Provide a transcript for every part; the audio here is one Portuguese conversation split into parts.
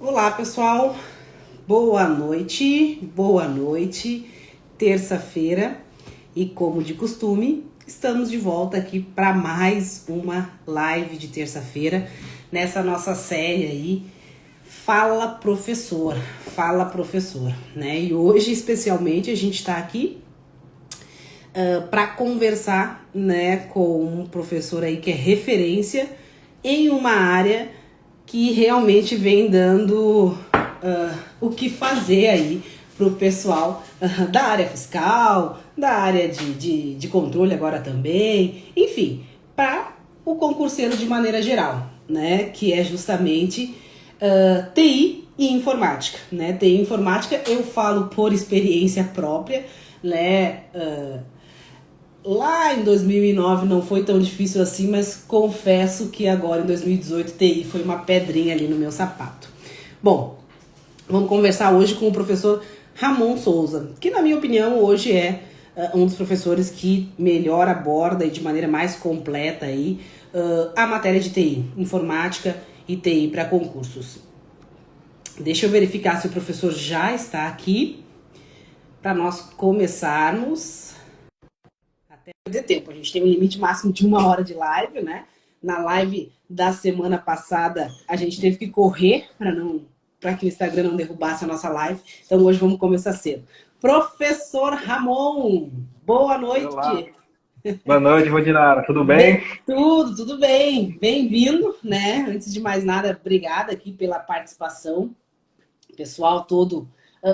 Olá, pessoal. Boa noite. Terça-feira e, como de costume, estamos de volta aqui para mais uma live de terça-feira nessa nossa série aí, Fala Professor, né? E hoje, especialmente, a gente está aqui para conversar, né, com um professor aí que é referência em uma área que realmente vem dando o que fazer aí pro pessoal da área fiscal, da área de controle agora também, enfim, para o concurseiro de maneira geral, né, que é justamente TI e informática, né, TI e informática eu falo por experiência própria, né, lá em 2009 não foi tão difícil assim, mas confesso que agora em 2018 TI foi uma pedrinha ali no meu sapato. Bom, vamos conversar hoje com o professor Ramon Souza, que na minha opinião hoje é um dos professores que melhor aborda e de maneira mais completa aí a matéria de TI, informática e TI para concursos. Deixa eu verificar se o professor já está aqui para nós começarmos. Perder tempo. A gente tem um limite máximo de 1 hora de live, né? Na live da semana passada, a gente teve que correr para que o Instagram não derrubasse a nossa live. Então hoje vamos começar cedo. Professor Ramon, boa Olá, noite. boa noite, Rodinara. Tudo bem? Tudo bem. Bem-vindo, né? Antes de mais nada, obrigada aqui pela participação. Pessoal todo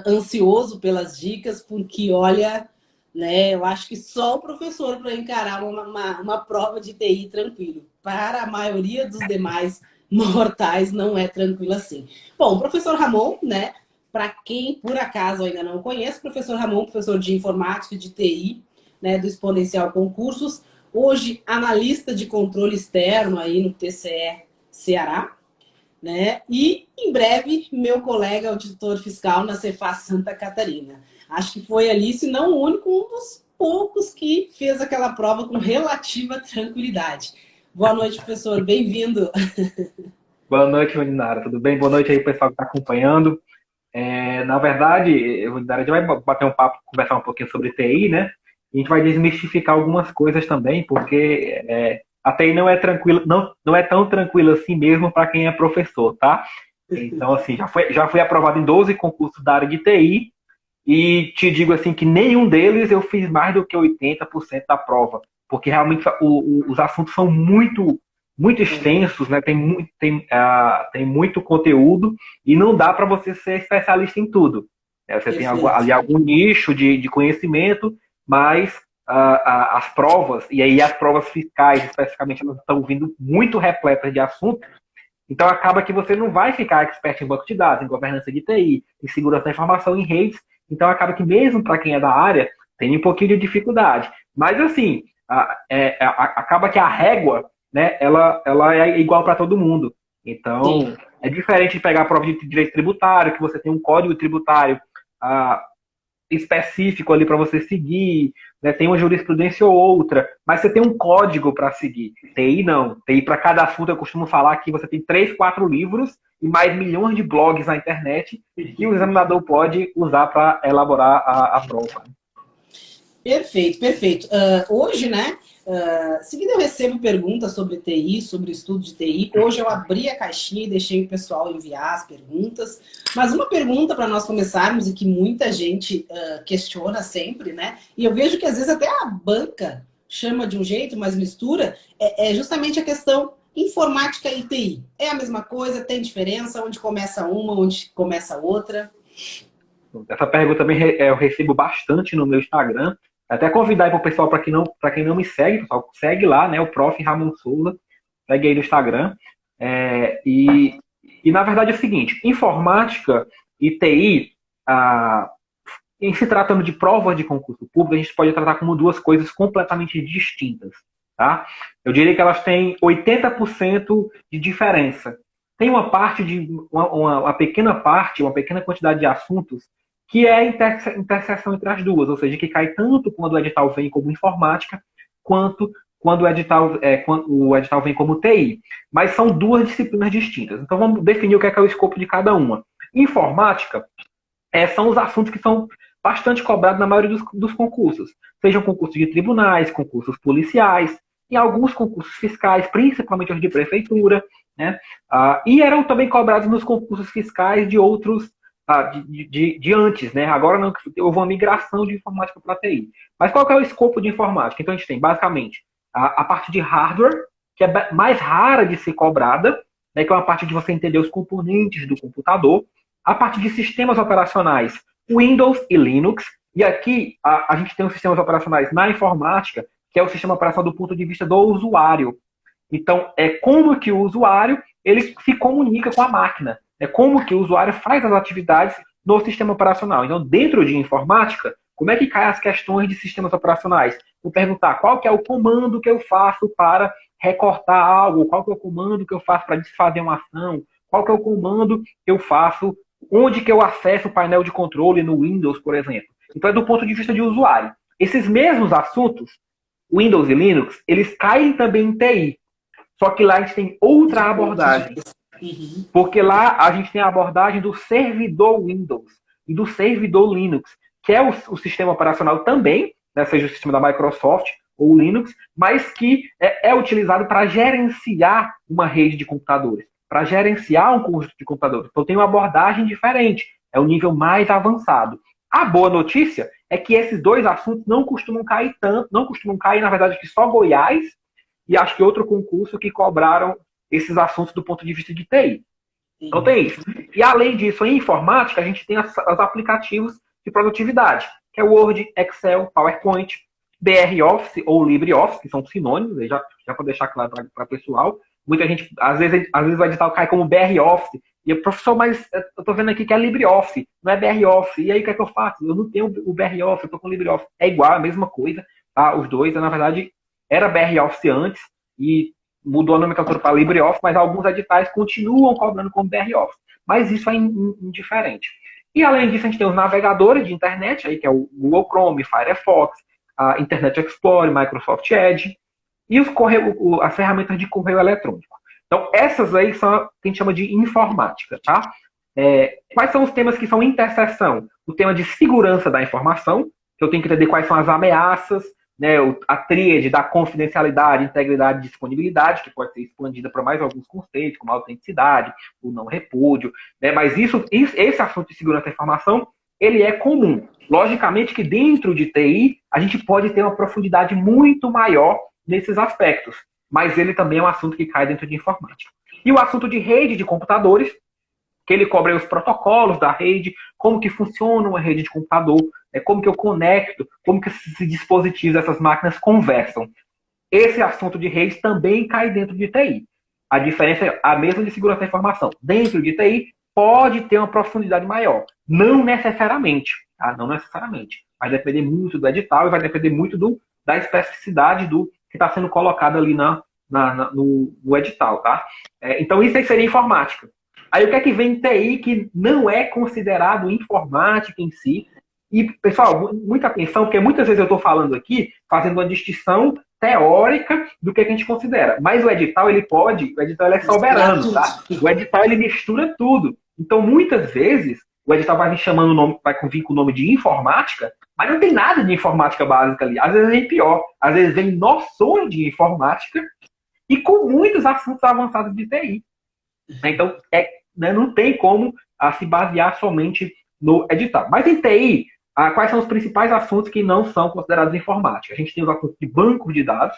ansioso pelas dicas, porque olha, né, eu acho que só o professor para encarar uma prova de TI tranquilo. Para a maioria dos demais mortais não é tranquilo assim. Bom, o professor Ramon, né, para quem por acaso ainda não conhece, professor Ramon, professor de informática e de TI, né, do Exponencial Concursos, hoje analista de controle externo aí no TCE Ceará, né? E em breve, meu colega auditor fiscal na Cefaz Santa Catarina. Acho que foi ali, se não o único, um dos poucos que fez aquela prova com relativa tranquilidade. Boa noite, professor. Bem-vindo. Boa noite, Rodinara. Tudo bem? Boa noite aí, pessoal que está acompanhando. Na verdade, Rodinara, a gente vai bater um papo, conversar um pouquinho sobre TI, né? E a gente vai desmistificar algumas coisas também, porque a TI não é tranquila, não é tão tranquila assim mesmo para quem é professor, tá? Então, assim, já fui aprovado em 12 concursos da área de TI e te digo assim que nenhum deles eu fiz mais do que 80% da prova, porque realmente os assuntos são muito extensos, né? Tem muito conteúdo e não dá para você ser especialista em tudo. Você tem Perfeito. ali algum nicho de conhecimento, mas as provas, e aí as provas fiscais especificamente, elas estão vindo muito repletas de assuntos, então acaba que você não vai ficar expert em banco de dados, em governança de TI, em segurança da informação, em redes. Então acaba que mesmo para quem é da área, tem um pouquinho de dificuldade. Mas assim, acaba que a régua, né, ela é igual para todo mundo. Então Sim. é diferente de pegar a prova de direito tributário, que você tem um código tributário ah, específico ali para você seguir, né? Tem uma jurisprudência ou outra, mas você tem um código para seguir. TI não. TI para cada assunto eu costumo falar que você tem 3, 4 livros e mais milhões de blogs na internet que o examinador pode usar para elaborar a prova. Perfeito, perfeito. Hoje, né? Seguindo eu recebo perguntas sobre TI, sobre estudo de TI. Hoje eu abri a caixinha e deixei o pessoal enviar as perguntas. Mas uma pergunta para nós começarmos e que muita gente questiona sempre, né? E eu vejo que às vezes até a banca chama de um jeito, mas mistura, é justamente a questão informática e TI. É a mesma coisa? Tem diferença? Onde começa uma, onde começa outra? Essa pergunta também eu recebo bastante no meu Instagram. Até convidar para o pessoal, para quem não me segue, pessoal, segue lá, né? O Prof. Ramon Souza, segue aí no Instagram. E na verdade é o seguinte: informática e TI, em se tratando de provas de concurso público, a gente pode tratar como duas coisas completamente distintas. Tá? Eu diria que elas têm 80% de diferença. Tem uma parte de uma pequena parte, uma pequena quantidade de assuntos que é a interseção entre as duas, ou seja, que cai tanto quando o edital vem como informática, quanto quando o edital vem como TI. Mas são duas disciplinas distintas. Então vamos definir o que é o escopo de cada uma. Informática são os assuntos que são bastante cobrados na maioria dos concursos. Sejam concursos de tribunais, concursos policiais, em alguns concursos fiscais, principalmente os de prefeitura, né? E eram também cobrados nos concursos fiscais de outros, de antes, né? Agora não, houve uma migração de informática para TI. Mas qual que é o escopo de informática? Então a gente tem, basicamente, a parte de hardware, que é mais rara de ser cobrada, né? Que é uma parte de você entender os componentes do computador. A parte de sistemas operacionais, Windows e Linux. E aqui a gente tem os sistemas operacionais na informática, que é o sistema operacional do ponto de vista do usuário. Então, é como que o usuário ele se comunica com a máquina. É como que o usuário faz as atividades no sistema operacional. Então, dentro de informática, como é que caem as questões de sistemas operacionais? Vou perguntar qual que é o comando que eu faço para recortar algo, qual que é o comando que eu faço para desfazer uma ação, qual que é o comando que eu faço, onde que eu acesso o painel de controle no Windows, por exemplo. Então, é do ponto de vista de usuário. Esses mesmos assuntos, Windows e Linux, eles caem também em TI. Só que lá a gente tem outra abordagem. Porque lá a gente tem a abordagem do servidor Windows e do servidor Linux, que é o sistema operacional também, né, seja o sistema da Microsoft ou o Linux, mas que é utilizado para gerenciar uma rede de computadores, para gerenciar um conjunto de computadores. Então tem uma abordagem diferente, é o nível mais avançado. A boa notícia é que esses dois assuntos não costumam cair tanto, não costumam cair, na verdade, que só Goiás e acho que outro concurso que cobraram esses assuntos do ponto de vista de TI. Então tem isso. E além disso, em informática, a gente tem os aplicativos de produtividade, que é o Word, Excel, PowerPoint, BR Office ou LibreOffice, que são sinônimos, já para deixar claro para o pessoal. Muita gente, às vezes o edital cai como BR Office, e o professor, mas eu estou vendo aqui que é LibreOffice, não é BR Office, e aí o que é que eu faço? Eu não tenho o BR Office, eu estou com o LibreOffice. É igual, a mesma coisa, tá? Os dois, na verdade, era BR Office antes, e mudou a nomenclatura para LibreOffice, mas alguns editais continuam cobrando como BR Office. Mas isso é indiferente. E além disso, a gente tem os navegadores de internet, aí, que é o Google Chrome, Firefox, a Internet Explorer, Microsoft Edge, e as ferramentas de correio eletrônico. Então, essas aí são o que a gente chama de informática, tá? Quais são os temas que são interseção? O tema de segurança da informação, que eu tenho que entender quais são as ameaças, né, a tríade da confidencialidade, integridade e disponibilidade, que pode ser expandida para mais alguns conceitos, como a autenticidade, o não repúdio, né, mas esse assunto de segurança da informação, ele é comum. Logicamente que dentro de TI, a gente pode ter uma profundidade muito maior nesses aspectos, mas ele também é um assunto que cai dentro de informática. E o assunto de rede de computadores, que ele cobre os protocolos da rede, como que funciona uma rede de computador, como que eu conecto, como que esses dispositivos, essas máquinas conversam. Esse assunto de redes também cai dentro de TI. A diferença é a mesma de segurança da informação. Dentro de TI, pode ter uma profundidade maior. Não necessariamente, tá? Não necessariamente. Vai depender muito do edital e vai depender muito da especificidade do que está sendo colocado ali no edital, tá? Então, isso aí seria informática. Aí o que é que vem em TI que não é considerado informática em si? E, pessoal, muita atenção, porque muitas vezes eu estou falando aqui, fazendo uma distinção teórica do que a gente considera. Mas o edital, ele é soberano, tá? O edital, ele mistura tudo. Então, muitas vezes, o edital vai vir chamando o nome, vai vir com o nome de informática, mas não tem nada de informática básica ali. Às vezes vem pior. Às vezes vem noções de informática e com muitos assuntos avançados de TI. Então, não tem como se basear somente no edital. Mas em TI, quais são os principais assuntos que não são considerados informática? A gente tem os assuntos de bancos de dados,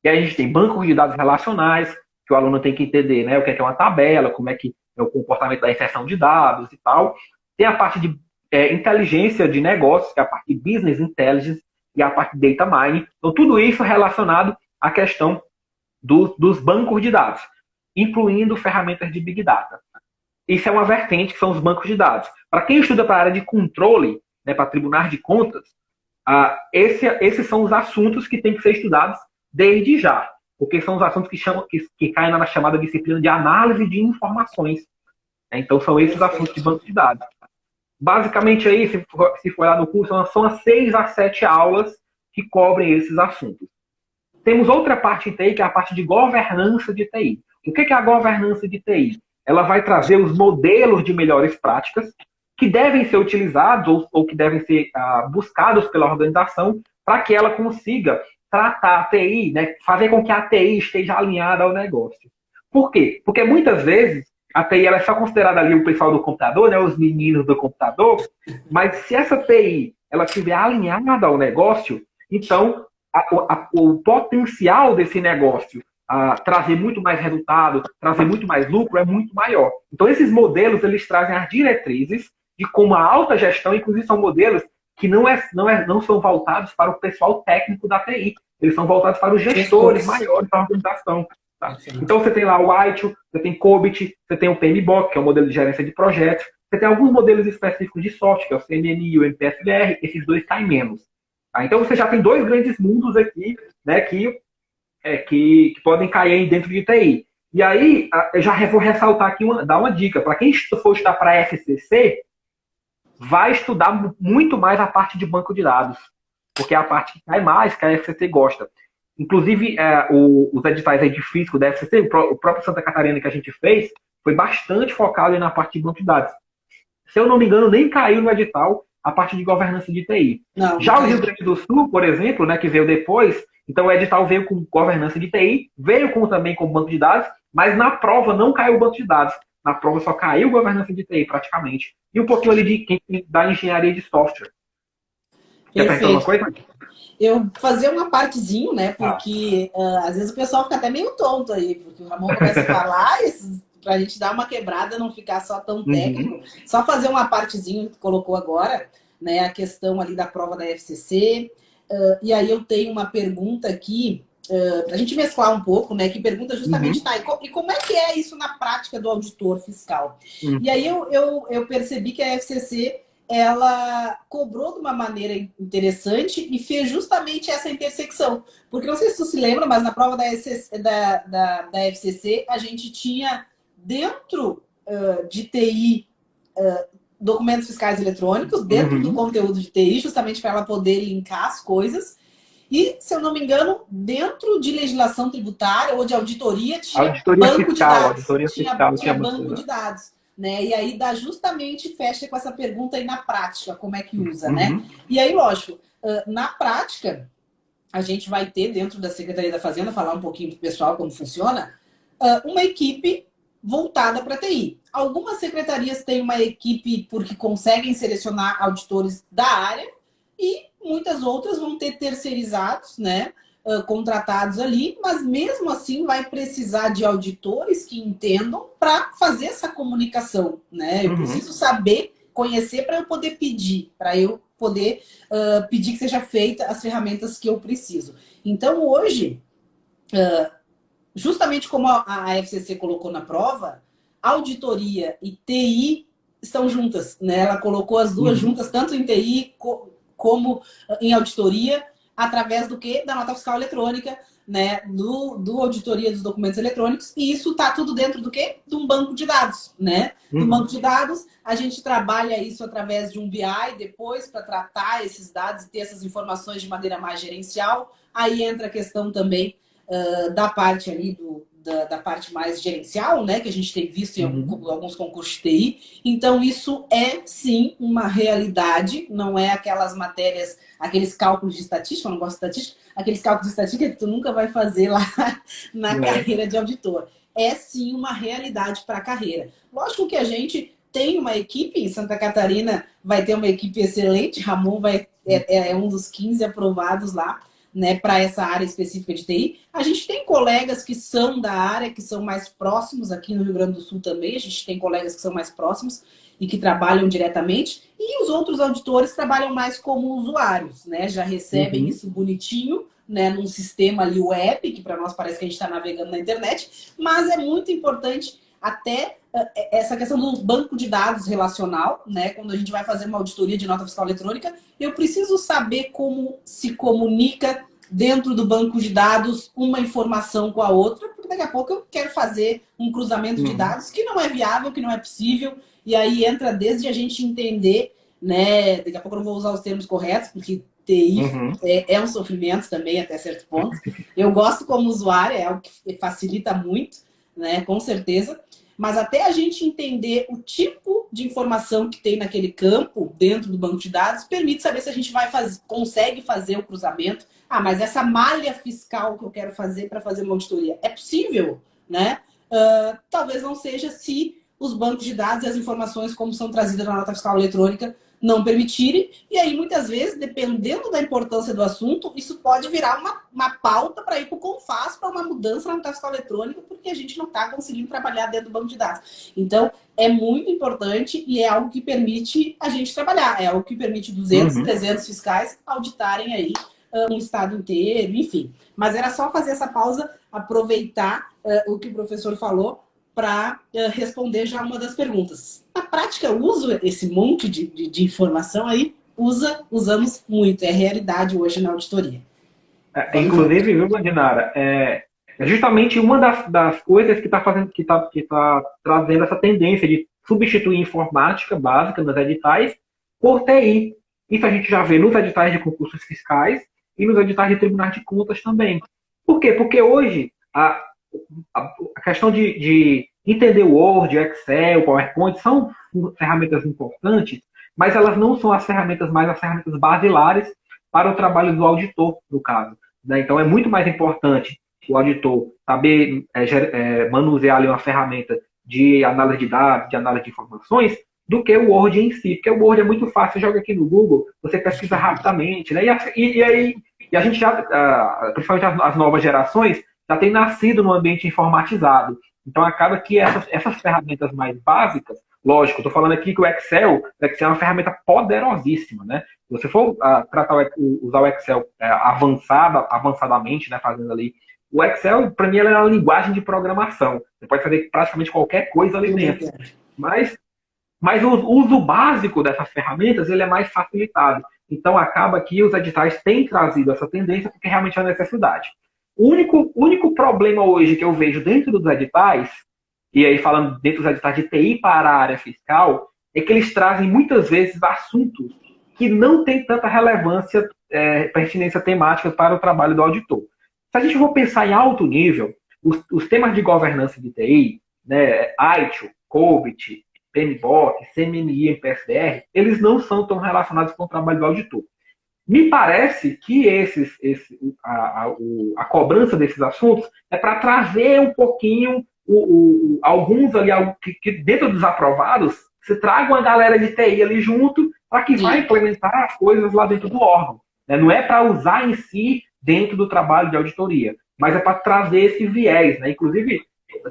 e aí a gente tem bancos de dados relacionais, que o aluno tem que entender, né, o que é uma tabela, como é que é o comportamento da inserção de dados e tal. Tem a parte de inteligência de negócios, que é a parte de business intelligence, e a parte de data mining. Então, tudo isso relacionado à questão dos bancos de dados, incluindo ferramentas de Big Data. Isso é uma vertente, que são os bancos de dados. Para quem estuda para a área de controle, né, para tribunal de contas, esses são os assuntos que têm que ser estudados desde já, porque são os assuntos que caem na chamada disciplina de análise de informações. Então, são esses assuntos de banco de dados. Basicamente, aí, se for lá no curso, são as 6 a 7 aulas que cobrem esses assuntos. Temos outra parte de TI, que é a parte de governança de TI. O que é a governança de TI? Ela vai trazer os modelos de melhores práticas que devem ser utilizados ou que devem ser buscados pela organização para que ela consiga tratar a TI, né, fazer com que a TI esteja alinhada ao negócio. Por quê? Porque muitas vezes a TI ela é só considerada ali o pessoal do computador, né, os meninos do computador, mas se essa TI ela estiver alinhada ao negócio, então o potencial desse negócio trazer muito mais resultado, trazer muito mais lucro é muito maior. Então esses modelos eles trazem as diretrizes de como a alta gestão, inclusive são modelos que não são voltados para o pessoal técnico da TI, eles são voltados para os gestores maiores da organização. Tá? Então você tem lá o ITIL, você tem COBIT, você tem o PMBOK, que é o modelo de gerência de projetos, você tem alguns modelos específicos de software, que é o CMMI e o MPSBR, esses dois caem menos. Tá? Então você já tem dois grandes mundos aqui, né, que podem cair aí dentro de TI. E aí, eu já vou ressaltar aqui, dar uma dica. Para quem for estudar para a FCC, vai estudar muito mais a parte de banco de dados, porque é a parte que cai mais, que a FCC gosta. Inclusive, os editais aí de físico da FCC, o próprio Santa Catarina que a gente fez, foi bastante focado na parte de banco de dados. Se eu não me engano, nem caiu no edital a parte de governança de TI. Não, já o Rio Grande do Sul, por exemplo, né, que veio depois, então o edital veio com governança de TI, veio também com banco de dados, mas na prova não caiu o banco de dados. Na prova só caiu governança de TI, praticamente. E um pouquinho ali da engenharia de software. Quer perguntar alguma coisa? Eu fazer uma partezinho, né? Porque às vezes o pessoal fica até meio tonto aí, porque o Ramon começa a falar, pra gente dar uma quebrada, não ficar só tão técnico. Só fazer uma partezinho que colocou agora, né? A questão ali da prova da FCC. E aí eu tenho uma pergunta aqui, pra gente mesclar um pouco, né? Que pergunta justamente, tá, e como é que é isso na prática do auditor fiscal? E aí eu percebi que a FCC ela cobrou de uma maneira interessante e fez justamente essa intersecção. Porque não sei se tu se lembra, mas na prova da FCC a gente tinha dentro de TI documentos fiscais eletrônicos, dentro do conteúdo de TI, justamente para ela poder linkar as coisas. E, se eu não me engano, dentro de legislação tributária ou de auditoria, tinha banco de dados. Tinha banco de dados. Né? E aí justamente fecha com essa pergunta aí na prática, como é que usa, né? E aí, lógico, na prática, a gente vai ter dentro da Secretaria da Fazenda, falar um pouquinho para o pessoal como funciona, uma equipe voltada para TI. Algumas secretarias têm uma equipe porque conseguem selecionar auditores da área e muitas outras vão ter terceirizados, né? Contratados ali, mas mesmo assim vai precisar de auditores que entendam para fazer essa comunicação, né? Eu preciso saber, conhecer para eu poder pedir, para eu poder pedir que seja feita as ferramentas que eu preciso. Então, hoje, justamente como a FCC colocou na prova, auditoria e TI estão juntas, né? Ela colocou as duas juntas, tanto em TI como em auditoria, através do quê? Da nota fiscal eletrônica, né? Do auditoria dos documentos eletrônicos, e isso está tudo dentro do quê? De um banco de dados, né? No banco de dados, a gente trabalha isso através de um BI depois para tratar esses dados e ter essas informações de maneira mais gerencial. Aí entra a questão também da parte ali da parte mais gerencial, né, que a gente tem visto em alguns concursos de TI. Então, isso é, sim, uma realidade, não é aquelas matérias, aqueles cálculos de estatística, eu não gosto de estatística, aqueles cálculos de estatística que tu nunca vai fazer lá na carreira de auditor. É, sim, uma realidade para a carreira. Lógico que a gente tem uma equipe, em Santa Catarina vai ter uma equipe excelente, Ramon é um dos 15 aprovados lá, né, para essa área específica de TI. A gente tem colegas que são da área, que são mais próximos, aqui no Rio Grande do Sul também, a gente tem colegas que são mais próximos e que trabalham diretamente, e os outros auditores trabalham mais como usuários, né, já recebem isso bonitinho, né, num sistema ali web, que para nós parece que a gente está navegando na internet, mas é muito importante até essa questão do banco de dados relacional, né? Quando a gente vai fazer uma auditoria de nota fiscal eletrônica, eu preciso saber como se comunica dentro do banco de dados uma informação com a outra, porque daqui a pouco eu quero fazer um cruzamento de dados que não é viável, que não é possível, e aí entra desde a gente entender, né? Daqui a pouco eu não vou usar os termos corretos, porque TI Uhum. é um sofrimento também, até certo ponto. Eu gosto como usuária, é algo que facilita muito, né, com certeza. Mas até a gente entender o tipo de informação que tem naquele campo, dentro do banco de dados, permite saber se a gente consegue fazer o cruzamento. Ah, mas essa malha fiscal que eu quero fazer para fazer uma auditoria, é possível, né? Talvez não seja se os bancos de dados e as informações como são trazidas na nota fiscal eletrônica não permitirem, e aí muitas vezes, dependendo da importância do assunto, isso pode virar uma pauta para ir para o CONFAS, para uma mudança na nota fiscal eletrônica, porque a gente não está conseguindo trabalhar dentro do banco de dados. Então, é muito importante e é algo que permite a gente trabalhar, é algo que permite 200, 300 fiscais auditarem aí um estado inteiro, enfim. Mas era só fazer essa pausa, aproveitar o que o professor falou, para responder já uma das perguntas. Na prática, eu uso esse monte de informação aí, usamos muito, é realidade hoje na auditoria. Inclusive, viu, Guandinara, é justamente uma das coisas que está fazendo, que tá trazendo essa tendência de substituir informática básica nos editais por TI. Isso a gente já vê nos editais de concursos fiscais e nos editais de tribunais de contas também. Por quê? Porque hoje a questão de entender o Word, Excel, PowerPoint são ferramentas importantes, mas elas não são as ferramentas basilares para o trabalho do auditor, no caso. Né? Então, é muito mais importante o auditor saber manusear ali uma ferramenta de análise de dados, de análise de informações, do que o Word em si. Porque o Word é muito fácil, você joga aqui no Google, você pesquisa rapidamente, né? E a gente já, principalmente as novas gerações, já tem nascido num ambiente informatizado. Então, acaba que essas ferramentas mais básicas, lógico, estou falando aqui que o Excel é uma ferramenta poderosíssima, né? Se você for usar o Excel avançadamente, né, fazendo ali, o Excel, para mim, é uma linguagem de programação. Você pode fazer praticamente qualquer coisa ali dentro. Mas o uso básico dessas ferramentas, ele é mais facilitado. Então, acaba que os editais têm trazido essa tendência porque realmente é uma necessidade. O único problema hoje que eu vejo dentro dos editais, e aí falando dentro dos editais de TI para a área fiscal, é que eles trazem muitas vezes assuntos que não têm tanta relevância, pertinência temática para o trabalho do auditor. Se a gente for pensar em alto nível, os temas de governança de TI, né, ITIL, COBIT, PMBOK, CMMI e PSDR, eles não são tão relacionados com o trabalho do auditor. Me parece que a cobrança desses assuntos é para trazer um pouquinho alguns ali, que dentro dos aprovados, se traga uma galera de TI ali junto para que vai implementar as coisas lá dentro do órgão. Né? Não é para usar em si dentro do trabalho de auditoria, mas é para trazer esse viés. Né? Inclusive,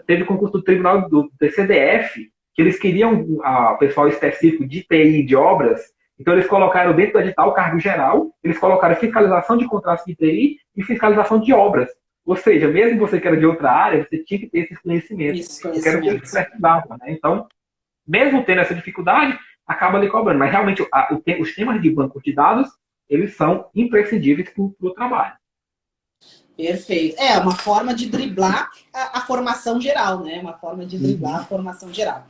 teve concurso do Tribunal do TCDF, que eles queriam pessoal específico de TI de obras. Então, eles colocaram dentro do edital o cargo geral, eles colocaram fiscalização de contratos de TI e fiscalização de obras. Ou seja, mesmo você que era de outra área, você tinha que ter esses conhecimentos. Que era o que eles precisavam. Né? Então, mesmo tendo essa dificuldade, acaba lhe cobrando. Mas, realmente, os temas de banco de dados, eles são imprescindíveis para o trabalho. Perfeito. É uma forma de driblar a formação geral, né? Uma forma de driblar a formação geral.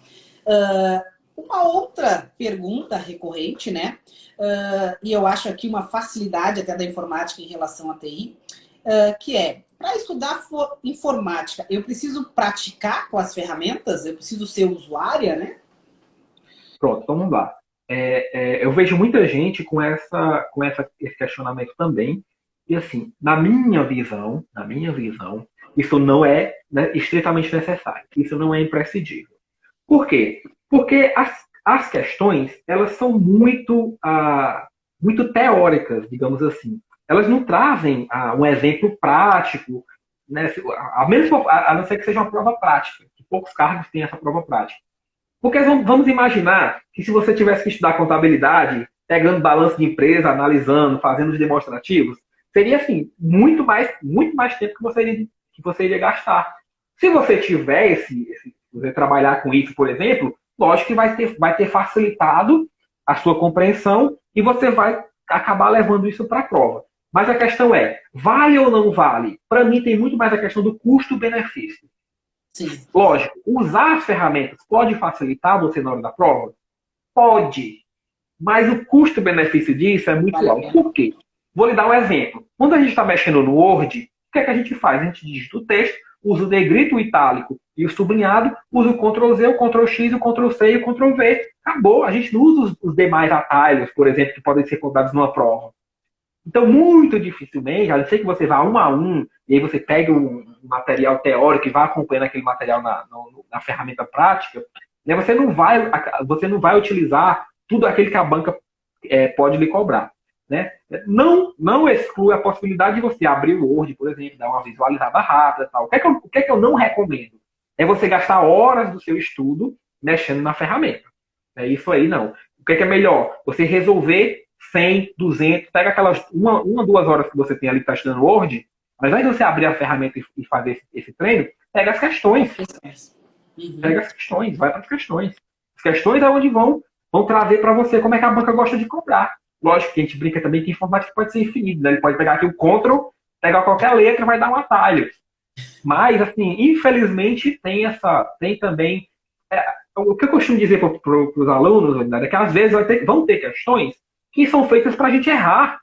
Uma outra pergunta recorrente, né? E eu acho aqui uma facilidade até da informática em relação à TI, que é, para estudar informática, eu preciso praticar com as ferramentas? Eu preciso ser usuária, né? Pronto, então vamos lá. Eu vejo muita gente com esse questionamento também. E assim, na minha visão, isso não é, né, estritamente necessário. Isso não é imprescindível. Por quê? Porque as questões, elas são muito teóricas, digamos assim. Elas não trazem um exemplo prático, né? A não ser que seja uma prova prática, que poucos cargos têm essa prova prática. Porque vamos imaginar que se você tivesse que estudar contabilidade, pegando balanço de empresa, analisando, fazendo os demonstrativos, seria assim, muito mais tempo que você iria gastar. Se você tiver você trabalhar com isso, por exemplo, lógico que vai ter facilitado a sua compreensão e você vai acabar levando isso para a prova. Mas a questão é, vale ou não vale? Para mim tem muito mais a questão do custo-benefício. Sim. Lógico, usar as ferramentas pode facilitar você na hora da prova? Pode. Mas o custo-benefício disso é muito alto. Por quê? Vou lhe dar um exemplo. Quando a gente está mexendo no Word, o que é que a gente faz? A gente digita o texto, usa o negrito, o itálico e o sublinhado, usa o Ctrl+Z, o Ctrl+X, o Ctrl+C e o Ctrl+V. Acabou. A gente não usa os demais atalhos, por exemplo, que podem ser contados numa prova. Então, muito dificilmente, a não ser que você vá um a um, e aí você pega um material teórico e vá acompanhando aquele material na ferramenta prática, né, você não vai utilizar tudo aquilo que a banca pode lhe cobrar. Né? Não exclui a possibilidade de você abrir o Word, por exemplo, dar uma visualizada rápida. Tal. O que é que eu não recomendo? É você gastar horas do seu estudo mexendo na ferramenta. É isso aí, não. O que é melhor? Você resolver 100, 200, pega aquelas 1, 2 horas que você tem ali que está estudando Word, mas antes de você abrir a ferramenta e fazer esse treino, pega as questões. Pega as questões, vai para as questões. As questões é onde vão trazer para você como é que a banca gosta de cobrar. Lógico que a gente brinca também que informática pode ser infinito, né? Ele pode pegar aqui o Ctrl, pegar qualquer letra e vai dar um atalho. Mas, assim, infelizmente, tem também... o que eu costumo dizer para os alunos é que às vezes vão ter questões que são feitas para a gente errar.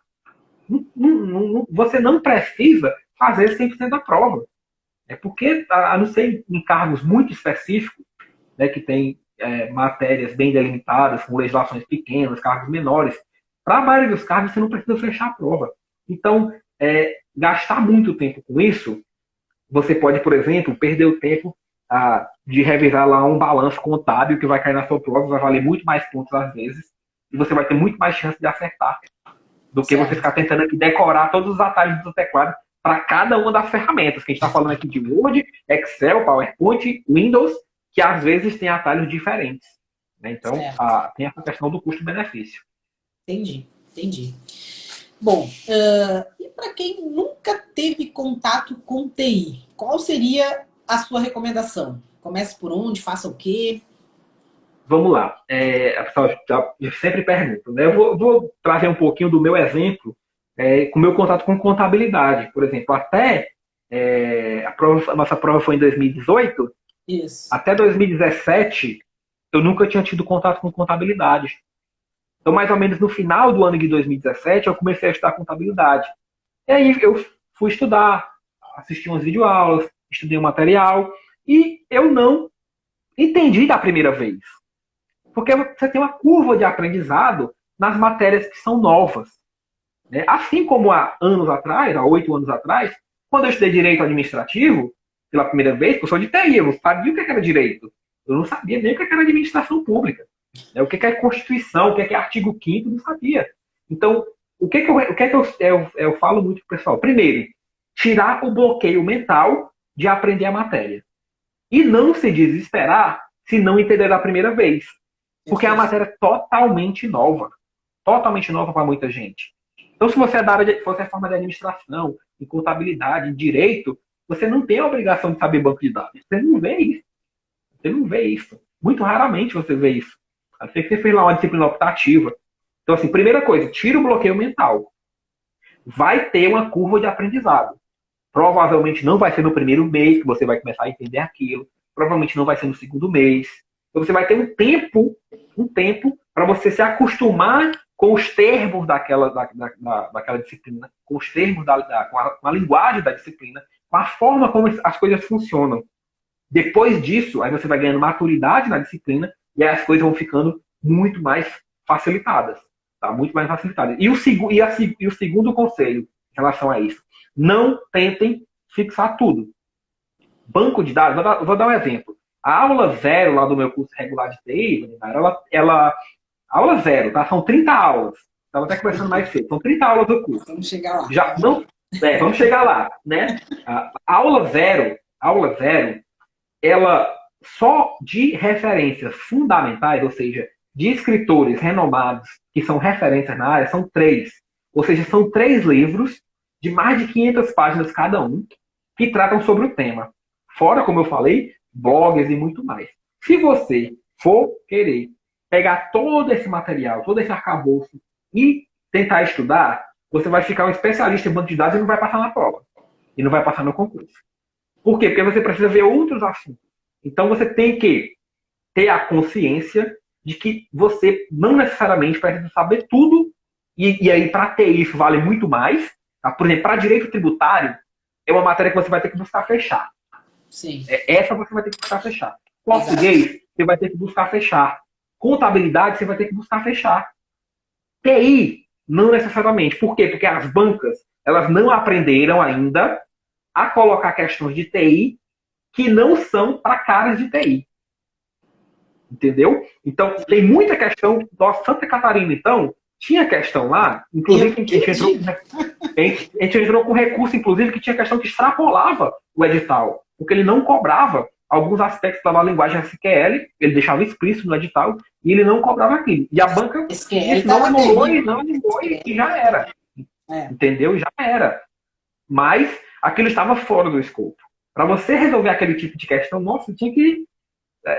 Você não precisa fazer 100% da prova. É porque, a não ser em cargos muito específicos, né, que tem matérias bem delimitadas, com legislações pequenas, cargos menores, para a maioria dos cargos você não precisa fechar a prova. Então, gastar muito tempo com isso, você pode, por exemplo, perder o tempo de revisar lá um balanço contábil que vai cair na sua prova, vai valer muito mais pontos às vezes, e você vai ter muito mais chance de acertar do que você ficar tentando aqui decorar todos os atalhos do teclado para cada uma das ferramentas, que a gente está falando aqui de Word, Excel, PowerPoint, Windows, que às vezes tem atalhos diferentes. Né? Então, tem essa questão do custo-benefício. Entendi. Bom, e para quem nunca teve contato com TI, qual seria a sua recomendação? Comece por onde? Faça o quê? Vamos lá. Eu sempre pergunto. Né? Eu vou trazer um pouquinho do meu exemplo com o meu contato com contabilidade. Por exemplo, até a nossa prova foi em 2018. Isso. Até 2017, eu nunca tinha tido contato com contabilidade. Então, mais ou menos no final do ano de 2017, eu comecei a estudar contabilidade. E aí eu fui estudar, assisti umas videoaulas, estudei um material, e eu não entendi da primeira vez. Porque você tem uma curva de aprendizado nas matérias que são novas. Né? Assim como há 8 anos atrás, quando eu estudei direito administrativo, pela primeira vez, eu sou de TI, eu não sabia o que era direito. Eu não sabia nem o que era administração pública. O que é Constituição, o que é artigo 5º, não sabia. Então, o que eu falo muito para o pessoal? Primeiro, tirar o bloqueio mental de aprender a matéria. E não se desesperar se não entender da primeira vez. Porque é uma matéria totalmente nova. Totalmente nova para muita gente. Então, se você é da área se você é forma de administração, em contabilidade, em direito, você não tem a obrigação de saber banco de dados. Você não vê isso. Você não vê isso. Muito raramente você vê isso. A não ser que você fez lá uma disciplina optativa. Então, assim, primeira coisa, tira o bloqueio mental. Vai ter uma curva de aprendizado. Provavelmente não vai ser no primeiro mês que você vai começar a entender aquilo. Provavelmente não vai ser no segundo mês. Então, você vai ter um tempo para você se acostumar com os termos daquela disciplina, com os termos com a linguagem da disciplina, com a forma como as coisas funcionam. Depois disso, aí você vai ganhando maturidade na disciplina e aí as coisas vão ficando muito mais facilitadas. Tá? Muito mais facilitadas. E o segundo conselho em relação a isso, não tentem fixar tudo. Banco de dados, vou dar um exemplo. A aula 0 lá do meu curso regular de TI, aula 0, tá? São 30 aulas. Estava até conversando mais cedo. São 30 aulas do curso. Vamos chegar lá. Vamos chegar lá, né? A aula 0, ela só de referências fundamentais, ou seja, de escritores renomados que são referências na área, são 3. Ou seja, são 3 livros de mais de 500 páginas cada um que tratam sobre o tema. Fora, como eu falei, blogs e muito mais. Se você for querer pegar todo esse material, todo esse arcabouço e tentar estudar, você vai ficar um especialista em banco de dados e não vai passar na prova. E não vai passar no concurso. Por quê? Porque você precisa ver outros assuntos. Então você tem que ter a consciência de que você não necessariamente precisa saber tudo E aí, para TI, isso vale muito mais. Tá? Por exemplo, para direito tributário, é uma matéria que você vai ter que buscar fechar. Sim. Essa você vai ter que buscar fechar. Exato. Português, você vai ter que buscar fechar. Contabilidade, você vai ter que buscar fechar. TI, não necessariamente. Por quê? Porque as bancas, elas não aprenderam ainda a colocar questões de TI que não são para caras de TI. Entendeu? Então, tem muita questão. Nossa, Santa Catarina, então, tinha questão lá, inclusive Eu que digo. a gente entrou com recurso, inclusive, que tinha questão que extrapolava o edital, porque ele não cobrava alguns aspectos da nova linguagem SQL, ele deixava explícito no edital, e ele não cobrava aquilo. E a banca SQL disse, não estava anulou, e terrível. não anulou, e SQL. já era. É. Entendeu? Já era. Mas aquilo estava fora do escopo. Para você resolver aquele tipo de questão, nossa, tinha que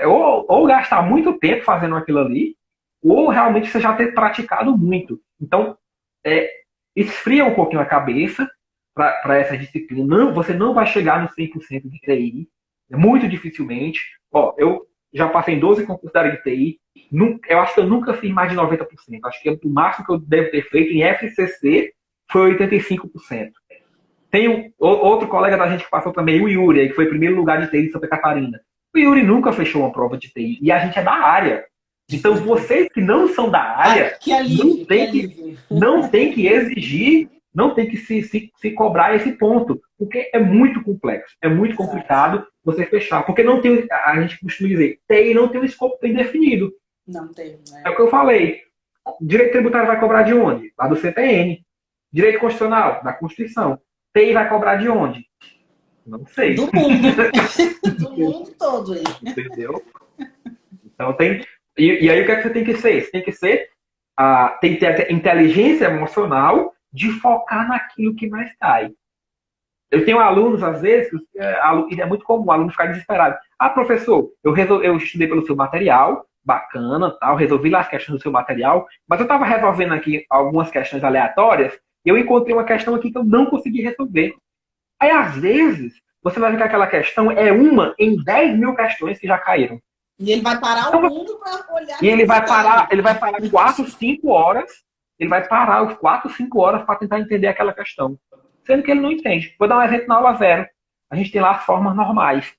ou gastar muito tempo fazendo aquilo ali, ou realmente você já ter praticado muito. Então, é, esfria um pouquinho a cabeça para essa disciplina. Não, você não vai chegar no 100% de TI, muito dificilmente. Ó, eu já passei em 12 concursos da área de TI, eu acho que eu nunca fiz mais de 90%. Acho que o máximo que eu devo ter feito em FCC foi 85%. Tem outro colega da gente que passou também, o Yuri, que foi em primeiro lugar de TI de Santa Catarina. O Yuri nunca fechou uma prova de TI. E a gente é da área. Então, vocês que não são da Ai, área, que alívio, que alívio. não tem que exigir, não tem que se cobrar esse ponto. Porque é muito complexo, é muito Exato. complicado você fechar. Porque não tem, a gente costuma dizer, TI não tem um escopo bem definido. Não tem, né? É o que eu falei. Direito tributário vai cobrar de onde? Lá do CTN. Direito constitucional, da Constituição. TI vai cobrar de onde? Não sei. Do mundo. Do mundo todo aí. Entendeu? Então tem. E aí o que é que você tem que ser? Você tem que ser. Tem que ter a inteligência emocional de focar naquilo que mais cai. Eu tenho alunos, às vezes, e é muito comum o aluno ficar desesperado. Ah, professor, eu estudei pelo seu material, bacana, tal, resolvi lá as questões do seu material, mas eu estava resolvendo aqui algumas questões aleatórias e eu encontrei uma questão aqui que eu não consegui resolver. Aí, às vezes, você vai ver que aquela questão é uma em 10 mil questões que já caíram. E ele vai parar o Então, mundo para olhar e aquele detalhe. ele vai parar 4, 5 horas, ele vai parar os 4, 5 horas para tentar entender aquela questão. Sendo que ele não entende. Vou dar um exemplo na aula zero. A gente tem lá as formas normais.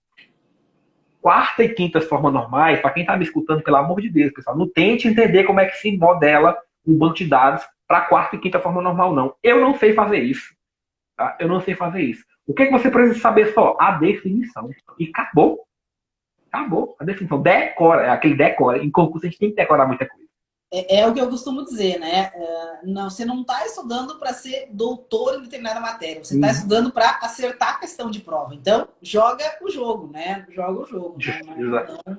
Quarta e quinta formas normais, para quem está me escutando, pelo amor de Deus, pessoal, não tente entender como é que se modela um banco de dados para quarta e quinta forma normal, não. Eu não sei fazer isso. Tá? Eu não sei fazer isso. O que você precisa saber só? A definição. E acabou. Acabou. A definição. Decora. É aquele decora. Em concurso a gente tem que decorar muita coisa. É o que eu costumo dizer, né? Não, você não está estudando para ser doutor em determinada matéria. Você está estudando para acertar a questão de prova. Então, joga o jogo, né? Joga o jogo.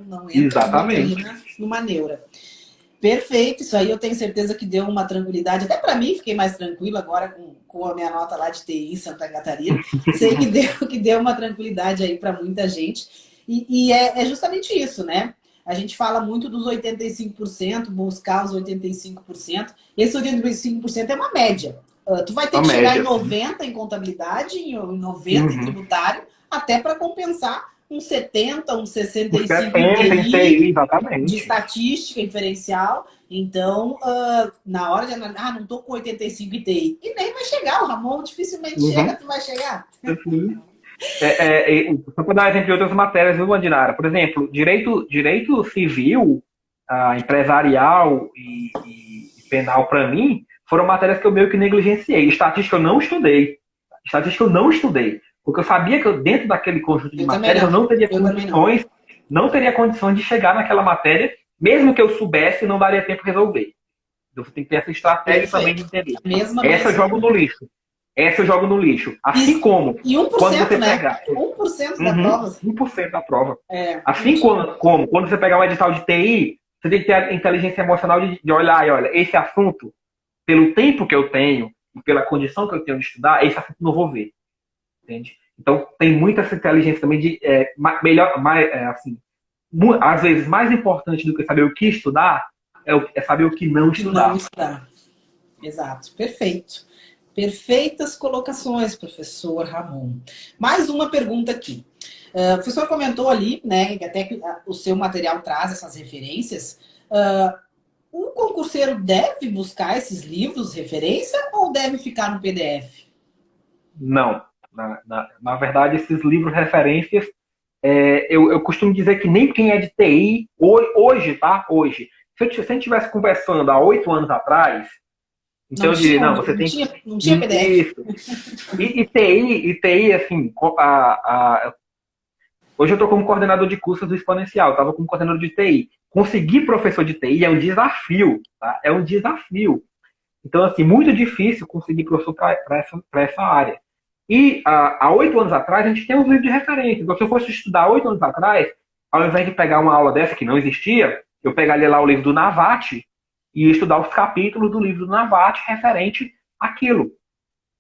Não entra muito aí numa neura. Perfeito, isso aí eu tenho certeza que deu uma tranquilidade. Até para mim, fiquei mais tranquila agora com a minha nota lá de TI em Santa Catarina. Sei que deu uma tranquilidade aí para muita gente. E é justamente isso, né? A gente fala muito dos 85%, buscar os 85%. Esse 85% é uma média. Tu vai ter que chegar em 90% em contabilidade, em 90% em tributário, até para compensar uns 70, uns 65 em TI, de estatística inferencial. Então, na hora de analisar, não estou com 85 em TI. E nem vai chegar, o Ramon dificilmente chega, tu vai chegar. Só para dar um exemplo de outras matérias, viu, Mandinara? Por exemplo, direito civil, empresarial e penal, para mim, foram matérias que eu meio que negligenciei. Estatística eu não estudei. Porque eu sabia que dentro daquele conjunto de matérias eu não teria condições de chegar naquela matéria, mesmo que eu soubesse, não daria tempo de resolver. Então você tem que ter essa estratégia também de entender. Essa eu jogo no lixo. Assim como e 1%, quando você né? pegar 1% da prova. 1% da prova. Assim como quando você pegar um edital de TI, você tem que ter a inteligência emocional de olhar e olha, esse assunto, pelo tempo que eu tenho e pela condição que eu tenho de estudar, esse assunto não vou ver. Entende? Então tem muita essa inteligência também de às vezes mais importante do que saber o que estudar é saber o que não estudar. Exato, perfeito. Perfeitas colocações, professor Ramon. Mais uma pergunta aqui. O professor comentou ali, né, que até que o seu material traz essas referências. O concurseiro deve buscar esses livros referência ou deve ficar no PDF? Não. Na verdade, esses livros referências, eu costumo dizer que nem quem é de TI, hoje, tá? Hoje. Se a gente estivesse conversando há 8 anos atrás, então Não eu diria, tinha, não, você tem que. não tinha PDF. Isso. TI, assim, hoje eu estou como coordenador de cursos do Exponencial, estava como coordenador de TI. Conseguir professor de TI é um desafio, tá? É um desafio. Então, assim, muito difícil conseguir professor para essa área. E há 8 anos atrás, a gente tem uns livros de referência. Então, se eu fosse estudar 8 anos atrás, ao invés de pegar uma aula dessa que não existia, eu pegaria lá o livro do Navate e ia estudar os capítulos do livro do Navate referente àquilo.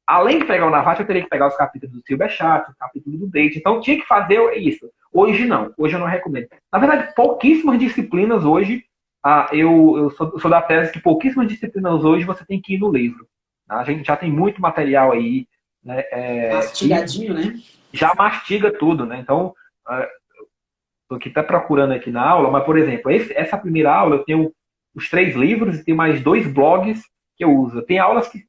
Além de pegar o Navate, eu teria que pegar os capítulos do Silber Chat, o capítulo do Date. Então, tinha que fazer isso. Hoje não. Hoje eu não recomendo. Na verdade, pouquíssimas disciplinas hoje, eu sou da tese que pouquíssimas disciplinas hoje você tem que ir no livro. Tá? A gente já tem muito material aí, né, que Mastigadinho, né? já mastiga tudo, né? Então, estou aqui até procurando aqui na aula, mas, por exemplo, essa primeira aula eu tenho os 3 livros e tem mais 2 blogs que eu uso. Tem aulas que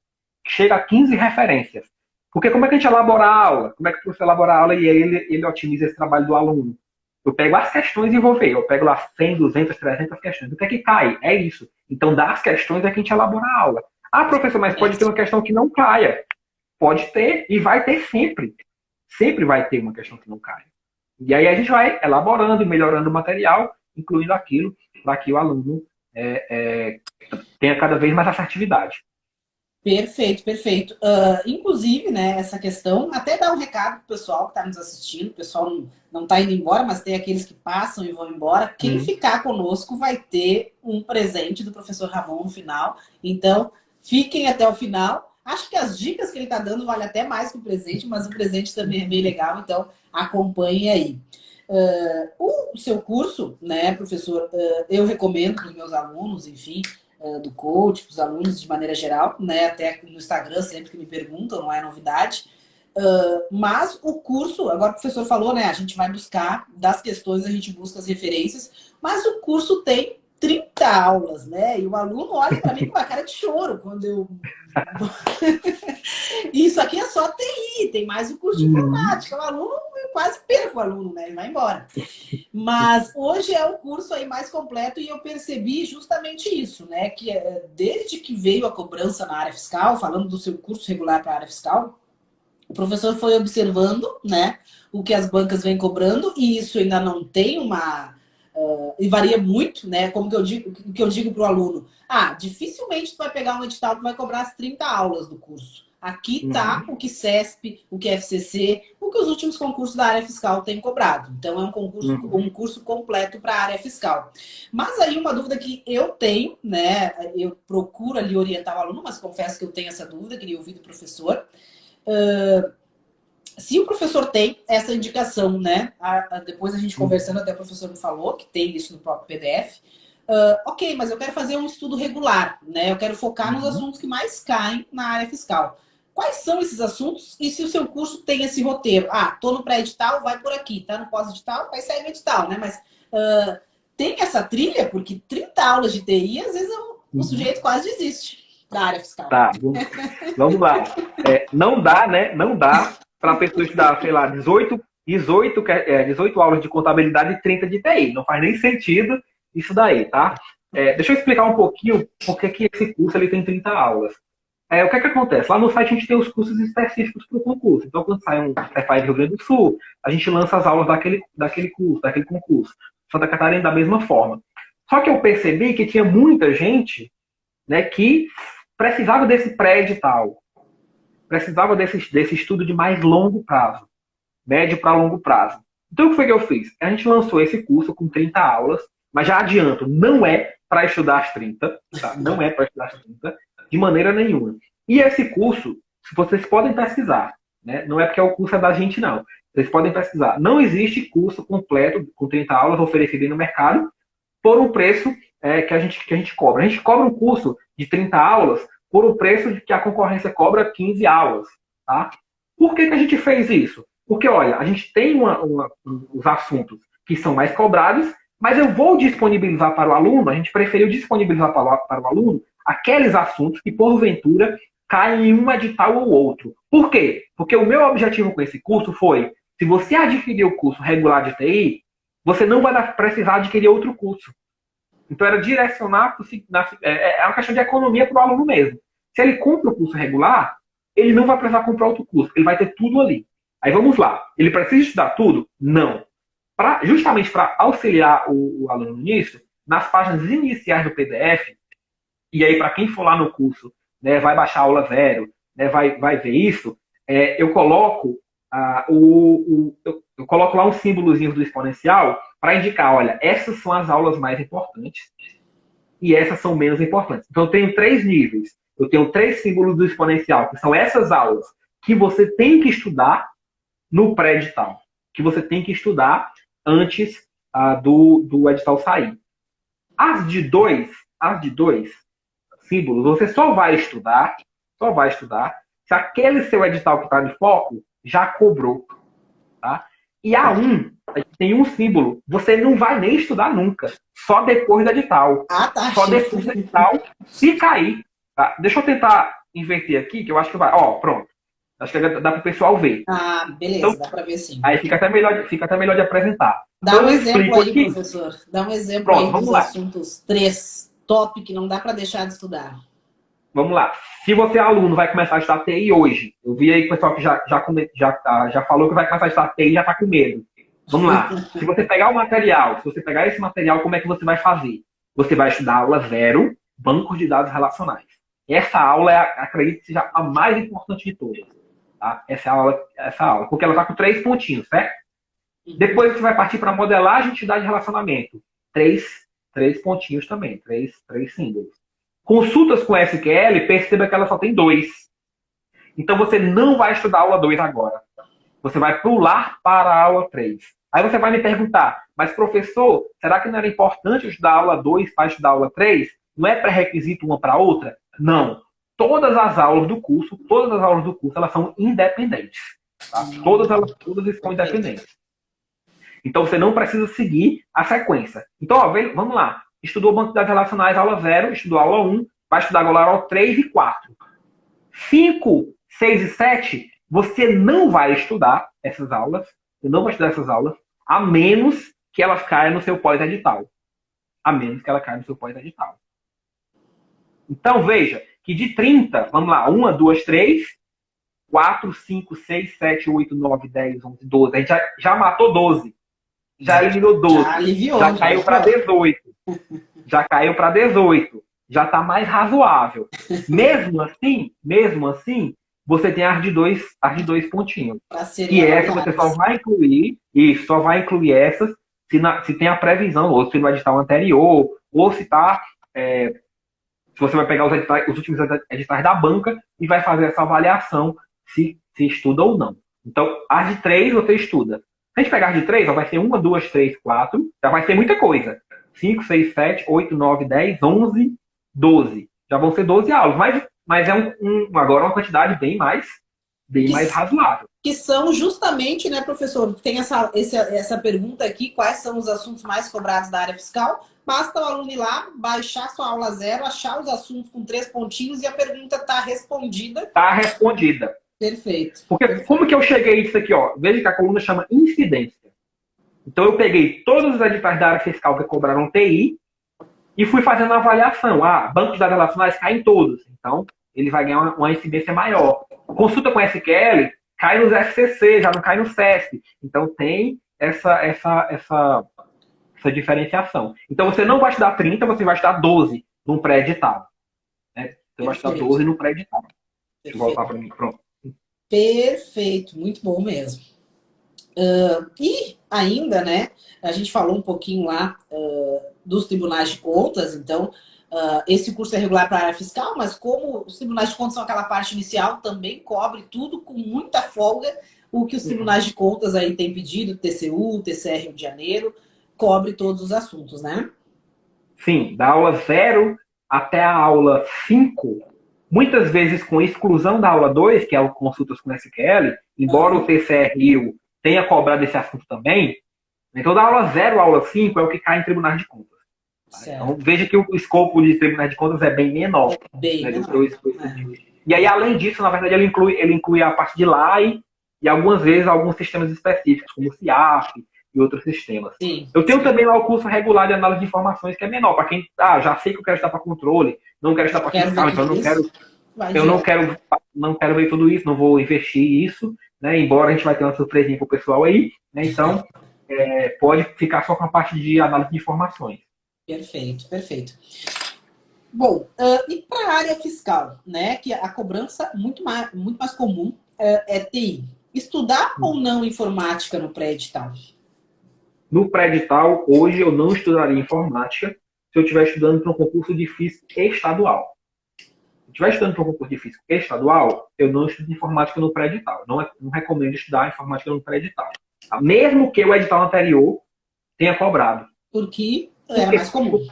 chega a 15 referências. Porque como é que a gente elabora a aula? Como é que o professor elabora a aula e aí ele otimiza esse trabalho do aluno? Eu pego as questões e vou ver. Eu pego lá 100, 200, 300 questões. O que é que cai? É isso. Então, das questões é que a gente elabora a aula. Ah, professor, mas pode ter uma questão que não caia. Pode ter e vai ter sempre. Sempre vai ter uma questão que não caia. E aí a gente vai elaborando e melhorando o material, incluindo aquilo, para que o aluno tenha cada vez mais assertividade. Perfeito, perfeito. Inclusive, né, essa questão, até dar um recado pro pessoal que está nos assistindo, o pessoal não está indo embora, mas tem aqueles que passam e vão embora. Quem ficar conosco vai ter um presente do professor Ramon no final. Então, fiquem até o final. Acho que as dicas que ele está dando vale até mais que o presente, mas o presente também é bem legal, então acompanhe aí. O seu curso, né, professor, eu recomendo para os meus alunos, enfim, do coach, para os alunos de maneira geral, né? Até no Instagram, sempre que me perguntam, não é novidade. Mas o curso, agora o professor falou, né? A gente vai buscar, das questões a gente busca as referências, mas o curso tem 30 aulas, né? E o aluno olha para mim com uma cara de choro quando eu. Isso aqui é só TI, tem mais o curso de informática. O aluno, eu quase perco o aluno, né? Ele vai embora. Mas hoje é o curso aí mais completo e eu percebi justamente isso, né? Que desde que veio a cobrança na área fiscal, falando do seu curso regular para a área fiscal, o professor foi observando, né, o que as bancas vêm cobrando e isso ainda não tem uma... e varia muito, né? Como que eu digo para o aluno? Dificilmente tu vai pegar um edital que vai cobrar as 30 aulas do curso. Aqui tá o que CESP, o que FCC, o que os últimos concursos da área fiscal têm cobrado. Então, é um curso completo para a área fiscal. Mas aí uma dúvida que eu tenho, né? Eu procuro ali orientar o aluno, mas confesso que eu tenho essa dúvida, queria ouvir do professor. Se o professor tem essa indicação, né? Depois a gente conversando, até o professor me falou que tem isso no próprio PDF. Ok, mas eu quero fazer um estudo regular, né? Eu quero focar nos assuntos que mais caem na área fiscal. Quais são esses assuntos e se o seu curso tem esse roteiro? Tô no pré-edital, vai por aqui. Tá no pós-edital, vai sair no edital, né? Mas tem essa trilha? Porque 30 aulas de TI, às vezes o sujeito quase desiste da área fiscal. Tá, vamos lá. Não dá, né? Não dá para a pessoa estudar, sei lá, 18 aulas de contabilidade e 30 de TI. Não faz nem sentido isso daí, tá? Deixa eu explicar um pouquinho por que esse curso ele tem 30 aulas. O que acontece? Lá no site a gente tem os cursos específicos para o concurso. Então, quando sai um CEFAI do Rio Grande do Sul, a gente lança as aulas daquele curso, daquele concurso. Santa Catarina da mesma forma. Só que eu percebi que tinha muita gente, né, que precisava desse pré-edital, precisava desse estudo de mais longo prazo, médio para longo prazo. Então, o que foi que eu fiz? A gente lançou esse curso com 30 aulas, mas já adianto, não é para estudar as 30, tá? Não é para estudar as 30, de maneira nenhuma. E esse curso, vocês podem pesquisar, né? Não é porque o curso é da gente, não. Vocês podem pesquisar. Não existe curso completo com 30 aulas oferecido aí no mercado por um preço que a gente cobra. A gente cobra um curso de 30 aulas por um preço de que a concorrência cobra 15 aulas. Tá? Por que a gente fez isso? Porque, olha, a gente tem os assuntos que são mais cobrados Mas eu vou disponibilizar para o aluno, a gente preferiu disponibilizar para o aluno aqueles assuntos que, porventura, caem em um edital ou outro. Por quê? Porque o meu objetivo com esse curso foi, se você adquirir o curso regular de TI, você não vai precisar adquirir outro curso. Então, era direcionar, é uma questão de economia para o aluno mesmo. Se ele compra o curso regular, ele não vai precisar comprar outro curso, ele vai ter tudo ali. Aí vamos lá, ele precisa estudar tudo? Não. Justamente para auxiliar o aluno nisso, nas páginas iniciais do PDF, e aí para quem for lá no curso, né, vai baixar a aula zero, né, vai ver isso, eu coloco eu coloco lá um símbolozinho do exponencial para indicar, olha, essas são as aulas mais importantes e essas são menos importantes. Então, eu tenho 3 níveis. Eu tenho 3 símbolos do exponencial, que são essas aulas que você tem que estudar no pré-edital, que você tem que estudar antes do edital sair. As de dois símbolos, você só vai estudar se aquele seu edital que está de foco já cobrou. Tá? E a tem um símbolo, você não vai nem estudar nunca, só depois do edital. Tá. Só depois do edital, se cair. Tá? Deixa eu tentar inverter aqui, que eu acho que vai. Ó, pronto. Acho que dá para o pessoal ver. Beleza, então, dá para ver sim. Aí fica até melhor de apresentar. Dá então, um exemplo aí, aqui. professor. Dá um exemplo Pronto, aí dos assuntos 3 top que não dá para deixar de estudar. Vamos lá. Se você é aluno, vai começar a estudar TI hoje. Eu vi aí que o pessoal que já falou que vai começar a estudar TI e já está com medo. Vamos lá. Se você pegar o material, se você pegar esse material, como é que você vai fazer? Você vai estudar a aula 0, bancos de dados relacionais. Essa aula, acredito que seja a mais importante de todas. Tá? Essa aula. Porque ela está com 3 pontinhos, certo? Depois você vai partir para modelagem, entidade de relacionamento. 3 pontinhos também. 3 símbolos. Consultas com SQL, perceba que ela só tem 2. Então você não vai estudar a aula 2 agora. Você vai pular para a aula 3. Aí você vai me perguntar, mas professor, será que não era importante estudar a aula 2 para estudar a aula 3? Não é pré-requisito uma para a outra? Não. Todas as aulas do curso, elas são independentes. Tá? Todas são independentes. Então você não precisa seguir a sequência. Então, ó, vamos lá. Estudou banco de dados relacionais, aula 0, estudou aula 1, vai estudar agora aula 3 e 4. 5, 6 e 7, você não vai estudar essas aulas, a menos que elas caiam no seu pós-edital. Então, veja, que de 30, vamos lá, 1, 2, 3, 4, 5, 6, 7, 8, 9, 10, 11, 12. A gente já matou 12. Já eliminou 12. Já caiu para 18. Já está mais razoável. Mesmo assim, você tem as de dois pontinhos. E essa você só vai incluir essas se tem a previsão, ou se no edital anterior, ou se está. Se você vai pegar os últimos editais da banca e vai fazer essa avaliação se estuda ou não. Então, as de 3 você estuda. Se a gente pegar as de 3, vai ser 1, 2, 3, 4, já vai ser muita coisa. 5, 6, 7, 8, 9, 10, 11, 12. Já vão ser 12 aulas, mas é agora uma quantidade bem mais razoável. Que são justamente, né, professor, tem essa pergunta aqui, quais são os assuntos mais cobrados da área fiscal? Basta o aluno ir lá, baixar sua aula 0, achar os assuntos com 3 pontinhos e a pergunta está respondida. Está respondida. Perfeito. Porque como que eu cheguei a isso aqui? Ó? Veja que a coluna chama incidência. Então eu peguei todos os editais da área fiscal que cobraram TI e fui fazendo uma avaliação. Bancos de dados relacionais caem todos. Então ele vai ganhar uma incidência maior. Consulta com SQL cai nos FCC, já não cai no SESC. Então tem essa diferenciação. Então você não vai estudar 30, você vai estudar 12 num pré-edital. Né? Você vai estudar 12 no pré-edital. Deixa eu voltar para mim. Pronto. Perfeito, muito bom mesmo. E ainda, né, a gente falou um pouquinho lá dos tribunais de contas, então esse curso é regular para a área fiscal, mas como os tribunais de contas são aquela parte inicial, também cobre tudo com muita folga, o que os tribunais de contas aí têm pedido, TCU, TCR Rio de Janeiro, cobre todos os assuntos, né? Sim, da aula 0 até a aula 5, muitas vezes com exclusão da aula 2, que é o Consultas com SQL, embora o TCR Rio tenha cobrado esse assunto também, Então, da aula 0 à aula 5 é o que cai em tribunais de contas. Tá? Então, Certo. veja que o escopo de tribunais de contas é bem menor. Bem Né, do que o menor. escopo É. e aí, além disso, na verdade, ele inclui a parte de LAI e algumas vezes alguns sistemas específicos, como o CIAF e outros sistemas. Sim, Eu tenho sim. também lá o curso regular de análise de informações, que é menor, para quem, já sei que eu quero estar para controle, não quero estar Não para quero ver fiscal, então tudo isso. Vai eu direto. não quero ver tudo isso, não vou investir isso, né? Embora a gente vai ter uma surpresinha para o pessoal aí, né? Então, pode ficar só com a parte de análise de informações. Perfeito, perfeito. Bom, e para a área fiscal, né? Que a cobrança muito mais comum é TI. Estudar ou não informática no pré-edital? No pré-edital, hoje eu não estudaria informática se eu estiver estudando para um concurso de físico estadual. Se eu estiver estudando para um concurso de físico estadual, eu não estudo informática no pré-edital. Não recomendo estudar informática no pré-edital. Tá? Mesmo que o edital anterior tenha cobrado. Porque era mais Porque, comum.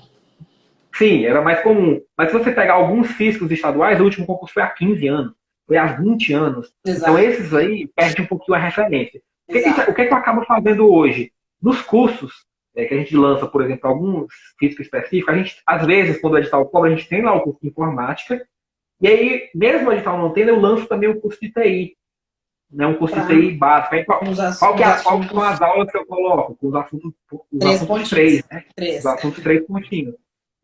sim, era mais comum. Mas se você pegar alguns físicos estaduais, o último concurso foi há 15 anos, foi há 20 anos. Então, Exato, esses aí perdem um pouquinho a referência. O exato. que eu acabo fazendo hoje? Nos cursos que a gente lança, por exemplo, alguns físicos específicos, a gente, às vezes, quando o edital cobra, a gente tem lá o curso de informática, e aí, mesmo o edital não tendo, eu lanço também o curso de TI, né, um curso de Para TI básico. Aí, uns qual que são assuntos, as aulas que eu coloco? Os três assuntos 3, pontinhos. né? Os Três. assuntos 3 pontinhos.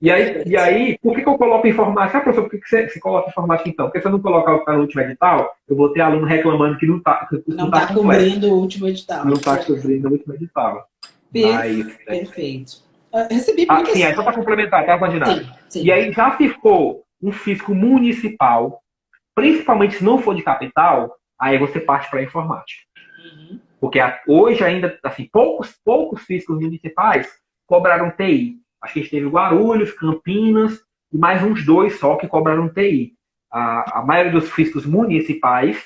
E Perfeito. aí, por que eu coloco informática? Ah, professor, por que você coloca informática então? Porque se eu não colocar o que está no último edital, eu vou ter aluno reclamando que que o curso não Não está está completo. cobrindo o último edital. Não está cobrindo o último edital. Mas, Perfeito. Recebi sim, muitas. aí só para complementar, tá, Vandinara? Sim, E sim. aí, já se for um físico municipal, principalmente se não for de capital, aí você parte para a informática. Uhum. Porque hoje ainda, assim, poucos físicos municipais cobraram TI. Acho que a gente teve Guarulhos, Campinas e mais uns 2 só que cobraram TI. A maioria dos físicos municipais,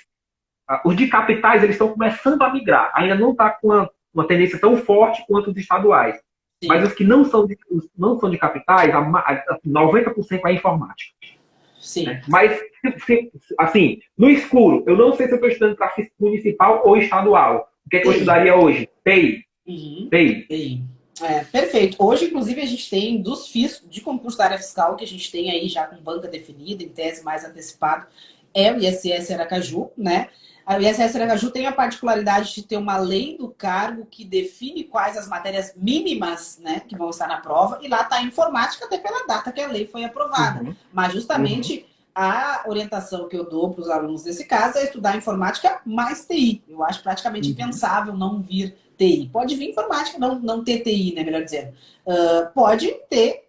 os de capitais, eles estão começando a migrar. Ainda não está com uma tendência tão forte quanto os estaduais. Mas Sim, os que não são de capitais, 90% é informática. sim. Né? Mas, assim, no escuro, eu não sei se eu estou estudando para municipal ou estadual. O que é que eu TI. estudaria hoje? TI. Uhum. TI. TI. Perfeito. Hoje, inclusive, a gente tem dos FIS de concurso da área fiscal, que a gente tem aí já com banca definida, em tese mais antecipado, é o ISS Aracaju, né? O ISS Aracaju tem a particularidade de ter uma lei do cargo que define quais as matérias mínimas, né, que vão estar na prova, e lá está a informática até pela data que a lei foi aprovada. Uhum. Mas Uhum. justamente a orientação que eu dou para os alunos desse caso é estudar informática mais TI. Eu acho praticamente Uhum. impensável não vir TI. Pode vir informática, não ter TI, né, melhor dizendo. Pode ter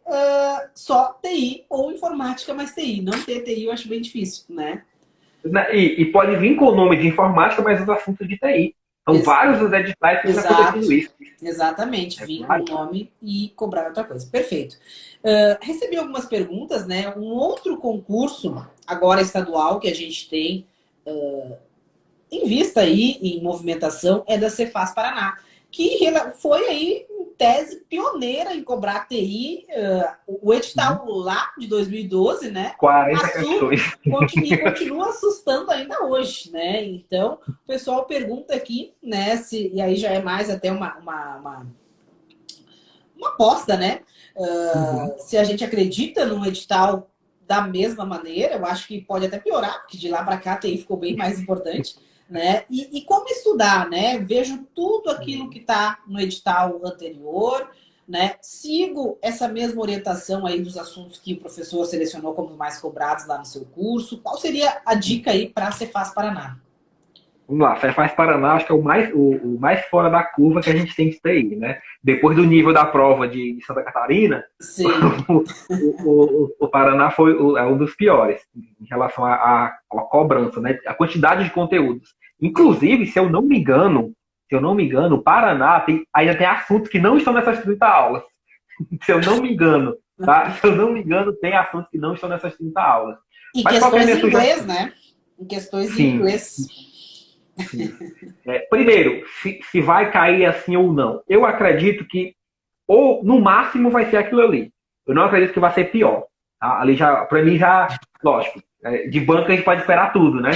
só TI ou informática mais TI. Não ter TI eu acho bem difícil, né? E pode vir com o nome de informática, mas os assuntos de TI. São Ex vários os editais que está acontecendo exato. isso. Exatamente, vir com o Vários. nome e cobrar outra coisa. Perfeito. Recebi algumas perguntas, né? Um outro concurso, agora estadual, que a gente tem em vista aí, em movimentação, é da Cefaz Paraná, que foi aí, em tese, pioneira em cobrar TI, o edital lá de 2012, né? 40 questões. E continua assustando ainda hoje, né? Então, o pessoal pergunta aqui, né? E aí já é mais até uma aposta, né? Uhum. Se a gente acredita num edital da mesma maneira, eu acho que pode até piorar, porque de lá para cá a TI ficou bem mais importante, né? E como estudar, né? Vejo tudo aquilo que está no edital anterior, né? Sigo essa mesma orientação aí dos assuntos que o professor selecionou como os mais cobrados lá no seu curso. Qual seria a dica aí para a Cefaz Paraná? Vamos lá, Cefaz Paraná, acho que é o mais fora da curva que a gente tem que ter aí, né? Depois do nível da prova de Santa Catarina, Sim. o Paraná é um dos piores em relação à cobrança, né? A quantidade de conteúdos. Inclusive, se eu não me engano, o Paraná ainda tem assuntos que não estão nessas 30 aulas. Se eu não me engano, tá? Se eu não me engano, tem assuntos que não estão nessas 30 aulas. E Mas qual que é a questões minha em inglês, sugestão? né? Em questões em Sim, inglês. sim. Primeiro, se vai cair assim ou não. Eu acredito que, ou no máximo, vai ser aquilo ali. Eu não acredito que vai ser pior. Tá? Ali já, para mim, já, lógico, de banco a gente pode esperar tudo, né?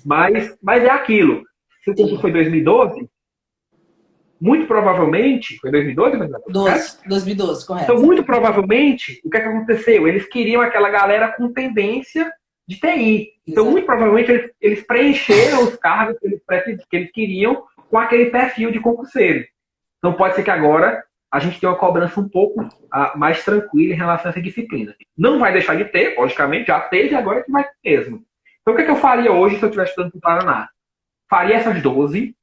Mas é aquilo. Se o concurso Sim. foi em 2012, muito provavelmente, foi 2012, correto? 2012, Então, correto. muito provavelmente, o que é que aconteceu? Eles queriam aquela galera com tendência de TI. Então, muito Exato. provavelmente, eles preencheram os cargos que eles queriam com aquele perfil de concurseiro. Então, pode ser que agora a gente tenha uma cobrança um pouco mais tranquila em relação a essa disciplina. Não vai deixar de ter, logicamente, já teve, agora que vai ter mesmo. Então, o que é que eu faria hoje se eu estivesse estudando para o Paraná? Faria essas 12,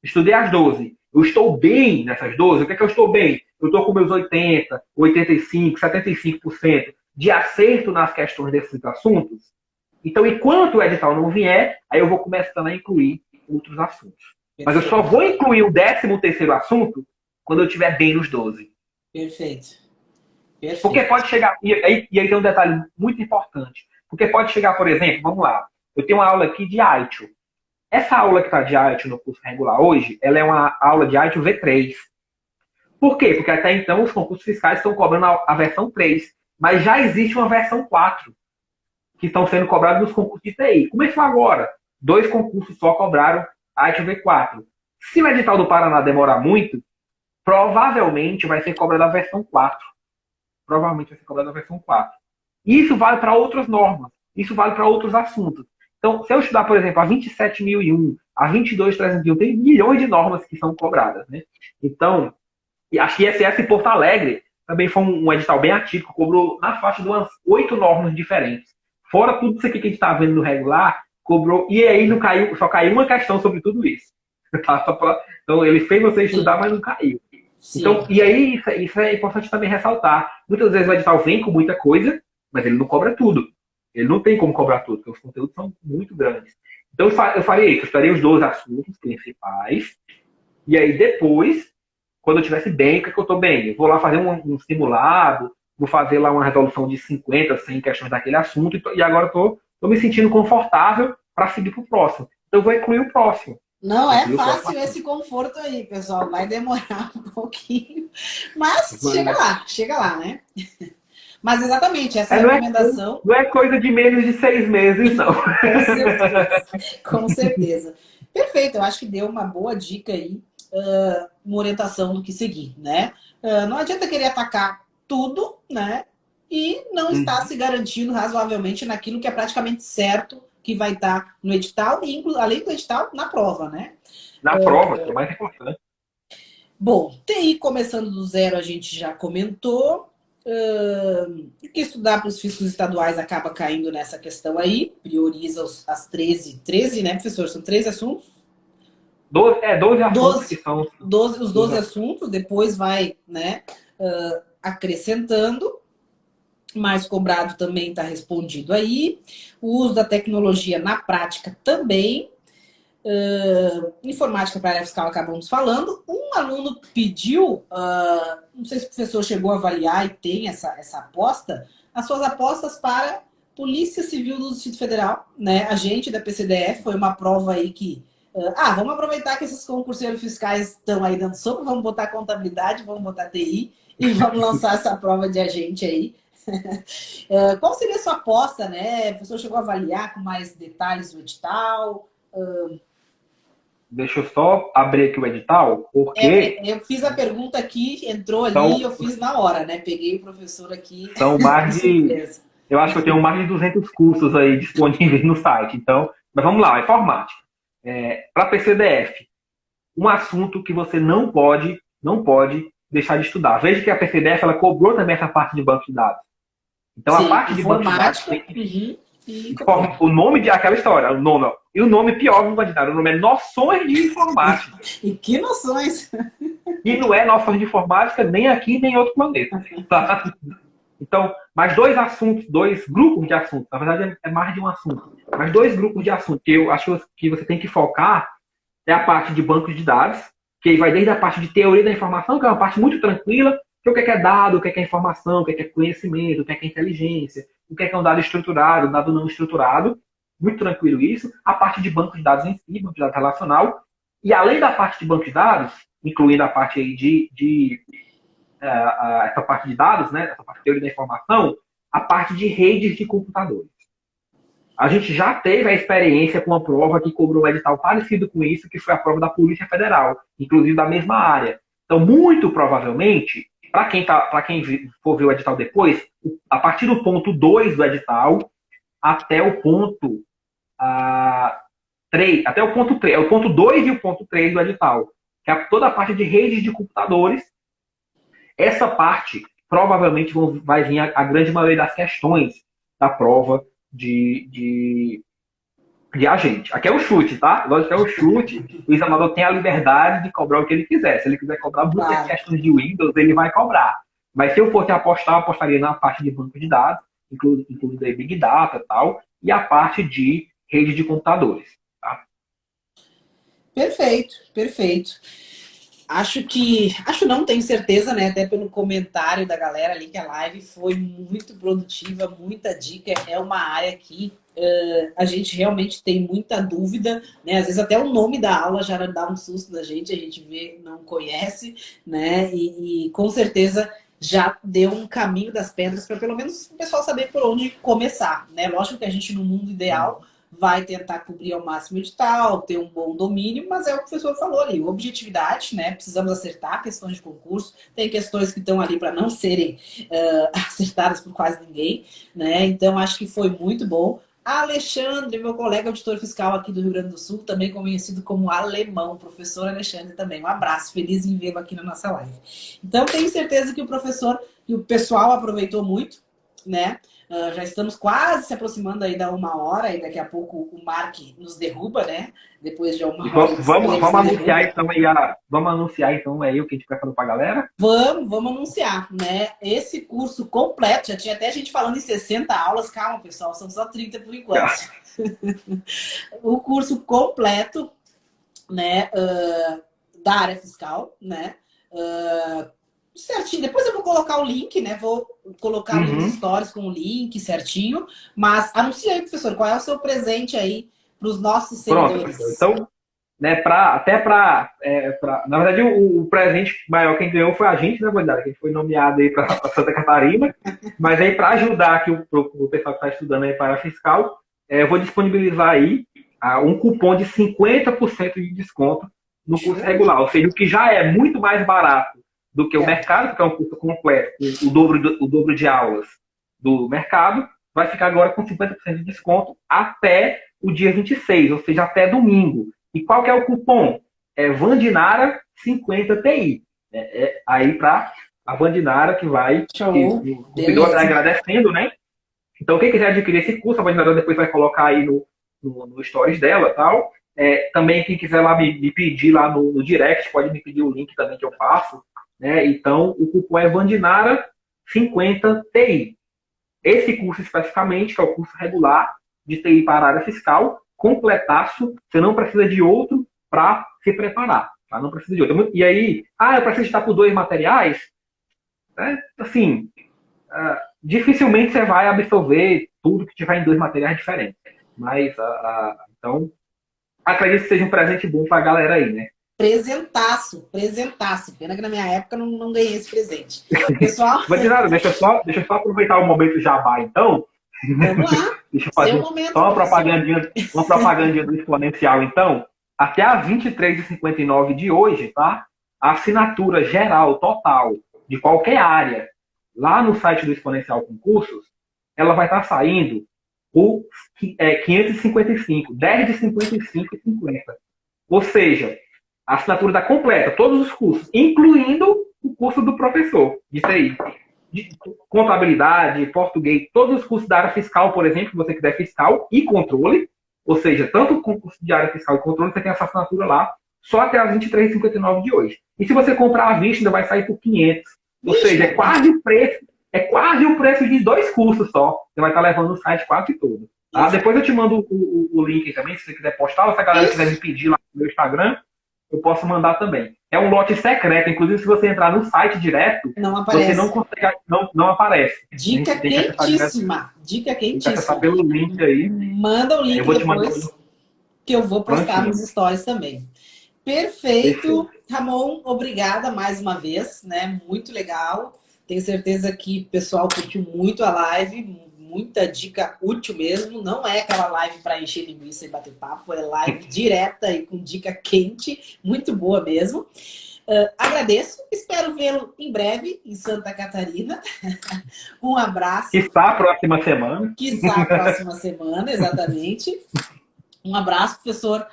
estudei as 12. Eu estou bem nessas 12. O que é que eu estou bem? Eu estou com meus 80, 85, 75% de acerto nas questões desses assuntos. Então, enquanto o edital não vier, aí eu vou começando a incluir outros assuntos. Mas eu só Perfeito. vou incluir o 13º assunto quando eu estiver bem nos 12. Perfeito. Porque Perfeito. pode chegar, e aí tem um detalhe muito importante. Porque pode chegar, por exemplo, vamos lá, eu tenho uma aula aqui de IELTS. Essa aula que está de IELTS no curso regular hoje, ela é uma aula de IELTS V3. Por quê? Porque até então os concursos fiscais estão cobrando a versão 3. Mas já existe uma versão 4, que estão sendo cobrados nos concursos de TI. Começou agora. 2 concursos só cobraram IELTS V4. Se o edital do Paraná demorar muito, provavelmente vai ser cobrado a versão 4. Provavelmente vai ser cobrado a versão 4. E isso vale para outras normas. Isso vale para outros assuntos. Então, se eu estudar, por exemplo, a 27.001, a 22.301, tem milhões de normas que são cobradas, né? Então, e acho que ISS em Porto Alegre também foi um edital bem atípico, cobrou na faixa de umas 8 normas diferentes. Fora tudo isso aqui que a gente está vendo no regular, cobrou, e aí não caiu, só caiu uma questão sobre tudo isso. Então, ele fez você Sim. estudar, mas não caiu. Então, Sim. e aí, isso é importante também ressaltar. Muitas vezes o edital vem com muita coisa, mas ele não cobra tudo. Ele não tem como cobrar tudo, porque os conteúdos são muito grandes. Então, eu faria isso. Eu estaria os 12 assuntos principais. E aí, depois, quando eu estivesse bem, o que é que eu estou bem? Eu vou lá fazer um simulado, vou fazer lá uma resolução de 50, 100 questões daquele assunto, e agora estou me sentindo confortável para seguir para o próximo. Então, eu vou incluir o próximo. Não Vou é incluir o próximo fácil assunto. esse conforto aí, pessoal. Vai demorar um pouquinho. Mas chega lá, né? Mas exatamente, essa Não é, recomendação, não é coisa de menos de 6 meses, não. com certeza. Com certeza. Perfeito, eu acho que deu uma boa dica aí, uma orientação do que seguir, né? Não adianta querer atacar tudo, né? E não estar Uhum. se garantindo razoavelmente naquilo que é praticamente certo que vai estar no edital e, além do edital, na prova, né? Na prova, que é o mais importante. Bom, TI começando do zero a gente já comentou. Que estudar para os fiscos estaduais acaba caindo nessa questão aí, prioriza as 13, né, professor? São 13 assuntos? 12 assuntos que 12, são 12 os 12 12 assuntos, depois vai, né, acrescentando. Mais cobrado também está respondido aí. O uso da tecnologia na prática também. Informática para a área fiscal acabamos falando. Um aluno pediu, não sei se o professor chegou a avaliar e tem essa aposta, as suas apostas para Polícia Civil do Distrito Federal, né? Agente da PCDF, foi uma prova aí que. Vamos aproveitar que esses concurseiros fiscais estão aí dando sopa, vamos botar contabilidade, vamos botar TI e vamos lançar essa prova de agente aí. Qual seria a sua aposta, né? O professor chegou a avaliar com mais detalhes o edital? Deixa eu só abrir aqui o edital, porque Eu fiz a pergunta aqui, entrou ali, são, eu fiz na hora, né? Peguei o professor aqui são de mais de. surpresa. Eu acho que eu tenho mais de 200 cursos aí disponíveis no site. Então, mas vamos lá, informática. Para PCDF, um assunto que você não pode deixar de estudar. Veja que a PCDF ela cobrou também essa parte de banco de dados. Então, a Sim, parte de banco de dados informática. tem Uhum, e cobrou. o nome de aquela história, o nome, ó. E o nome pior do bandido, o nome é Noções de Informática. E que noções! E não é noções de informática nem aqui nem em outro planeta. Tá? Então, mais 2 assuntos, 2 grupos de assuntos, na verdade é mais de um assunto, mas 2 grupos de assuntos que eu acho que você tem que focar é a parte de bancos de dados, que vai desde a parte de teoria da informação, que é uma parte muito tranquila, que o que é dado, o que é informação, o que é conhecimento, o que é inteligência, o que é um dado estruturado, um dado não estruturado, muito tranquilo isso. A parte de banco de dados em si, banco de dados relacional, e além da parte de banco de dados, incluindo a parte aí essa parte de dados, né, essa parte de teoria da informação, a parte de redes de computadores. A gente já teve a experiência com uma prova que cobrou um edital parecido com isso, que foi a prova da Polícia Federal, inclusive da mesma área. Então, muito provavelmente, para quem for ver o edital depois, a partir do ponto 2 do edital até o ponto 3, até o ponto 3, é o ponto 2 e o ponto 3 do edital, que é toda a parte de redes de computadores. Essa parte provavelmente vai vir a grande maioria das questões da prova de agente. Aqui é o chute, tá? Lógico que é o chute. O examinador tem a liberdade de cobrar o que ele quiser. Se ele quiser cobrar muitas questões de Windows, ele vai cobrar. Mas se eu fosse apostar, eu apostaria na parte de banco de dados, inclusive Big Data e tal, e a parte de rede de computadores. Tá? Perfeito, perfeito. Acho não, tenho certeza, né? Até pelo comentário da galera ali, que a live foi muito produtiva, muita dica. É uma área que a gente realmente tem muita dúvida, né? Às vezes até o nome da aula já dá um susto na gente, a gente vê, não conhece, né? E com certeza já deu um caminho das pedras para pelo menos o pessoal saber por onde começar, né? Lógico que a gente, no mundo ideal, vai tentar cobrir ao máximo edital, ter um bom domínio, mas é o que o professor falou ali, objetividade, né? Precisamos acertar questões de concurso, tem questões que estão ali para não serem acertadas por quase ninguém, né? Então, acho que foi muito bom. Alexandre, meu colega auditor fiscal aqui do Rio Grande do Sul, também conhecido como Alemão, professor Alexandre também. Um abraço, feliz em vê-lo aqui na nossa live. Então, tenho certeza que o professor e o pessoal aproveitou muito, né? Já estamos quase se aproximando aí da 1 hora e daqui a pouco o Mark nos derruba, né? Depois de 1 hora. Vamos anunciar então aí o que a gente preparou para a galera? Vamos anunciar, né? Esse curso completo, já tinha até gente falando em 60 aulas, calma pessoal, são só 30 por enquanto. O curso completo, né, da área fiscal, né? Certinho, depois eu vou colocar o link, né? Vou colocar nos stories com o link certinho. Mas anuncia aí, professor, qual é o seu presente aí para os nossos seguidores? Pronto, então, né, na verdade, o presente maior quem ganhou foi a gente, né, Vandara? Que foi nomeado aí para Santa Catarina. Mas aí, para ajudar aqui o pessoal que está estudando aí para a fiscal, eu vou disponibilizar aí um cupom de 50% de desconto no curso regular. Ou seja, o que já é muito mais barato do que o mercado, que é um curso completo, o dobro de aulas do mercado, vai ficar agora com 50% de desconto até o dia 26, ou seja, até domingo. E qual que é o cupom? É Vandinara 50 TI. Aí para a Vandinara que vai, o consumidor está agradecendo, né? Então, quem quiser adquirir esse curso, a Vandinara depois vai colocar aí no stories dela e tal. Também quem quiser lá me pedir lá no direct, pode me pedir o link também que eu passo. Né? Então, o cupom é Vandinara 50 TI. Esse curso especificamente, que é o curso regular de TI para a área fiscal, completaço, você não precisa de outro para se preparar. Tá? Não precisa de outro. E aí, eu preciso estar por 2 materiais? Assim, dificilmente você vai absorver tudo que tiver em 2 materiais diferentes. Mas, então, acredito que seja um presente bom para a galera aí, né? Presentaço. Pena que na minha época não ganhei esse presente. Pessoal... Vandinara, deixa eu só aproveitar o momento jabá, então. Vamos lá. Deixa eu fazer só uma propagandinha do Exponencial, então. Até às 23h59 de hoje, tá? A assinatura geral, total, de qualquer área, lá no site do Exponencial Concursos, ela vai estar saindo por 555, 10 de 55,50. Ou seja, a assinatura está completa, todos os cursos, incluindo o curso do professor de TI. De contabilidade, português, todos os cursos da área fiscal, por exemplo, se você quiser fiscal e controle, ou seja, tanto o concurso de área fiscal e controle, você tem essa assinatura lá, só até as 23h59 de hoje. E se você comprar à vista, ainda vai sair por 500. Ou seja, é quase o preço de 2 cursos só. Você vai estar levando o site quase todo. Tá? Depois eu te mando o link também, se você quiser postar, ou se a galera quiser me pedir lá no meu Instagram, eu posso mandar também. É um lote secreto, inclusive se você entrar no site direto, você não consegue, não aparece. Dica quentíssima. Dica quentíssima. Tem que acessar pelo link aí. Manda o link depois, que eu vou postar nos stories também. Perfeito. Ramon, obrigada mais uma vez, né? Muito legal. Tenho certeza que o pessoal curtiu muito a live, muita dica útil mesmo. Não é aquela live para encher linguiça e bater papo, é live direta e com dica quente, muito boa mesmo. Agradeço, espero vê-lo em breve em Santa Catarina. Um abraço. Quiçá a próxima semana. Quiçá a próxima semana, exatamente. Um abraço, professor.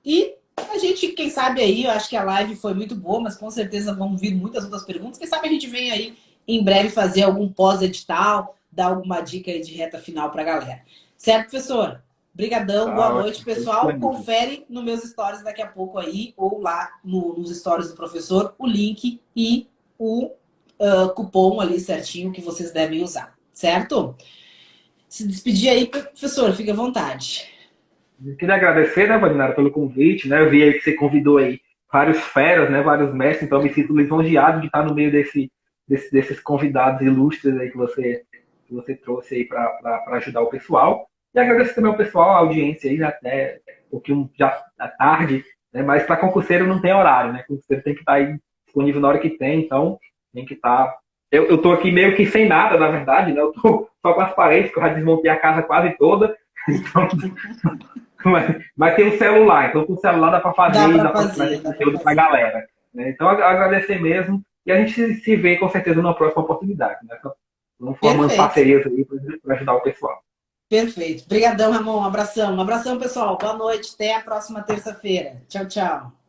E a gente, quem sabe aí, eu acho que a live foi muito boa, mas com certeza vão vir muitas outras perguntas. Quem sabe a gente vem aí em breve fazer algum pós-edital, dar alguma dica aí de reta final para a galera. Certo, professor? Obrigadão, boa noite, pessoal. Confere nos meus stories daqui a pouco aí, ou lá nos stories do professor, o link e o cupom ali certinho que vocês devem usar, certo? Se despedir aí, professor, fique à vontade. Eu queria agradecer, né, Valinara, pelo convite, né? Eu vi aí que você convidou aí vários feras, né, vários mestres, então eu me sinto lisonjeado de estar no meio desses convidados ilustres aí que você trouxe aí para ajudar o pessoal. E agradeço também ao pessoal, a audiência aí, até um pouquinho já à tarde, né? Mas para concurseiro não tem horário, né? Concurseiro tem que estar aí disponível na hora que tem, então tem que estar. Eu tô aqui meio que sem nada, na verdade, né? Eu tô só com as paredes, que eu já desmontei a casa quase toda. Então, mas tem um celular, então com o celular dá para fazer e dá para trazer conteúdo para a galera. Né? Então, agradecer mesmo. E a gente se vê com certeza numa próxima oportunidade. Né? Vamos formando parcerias aí para ajudar o pessoal. Perfeito. Obrigadão, Ramon. Um abração. Um abração, pessoal. Boa noite. Até a próxima terça-feira. Tchau, tchau.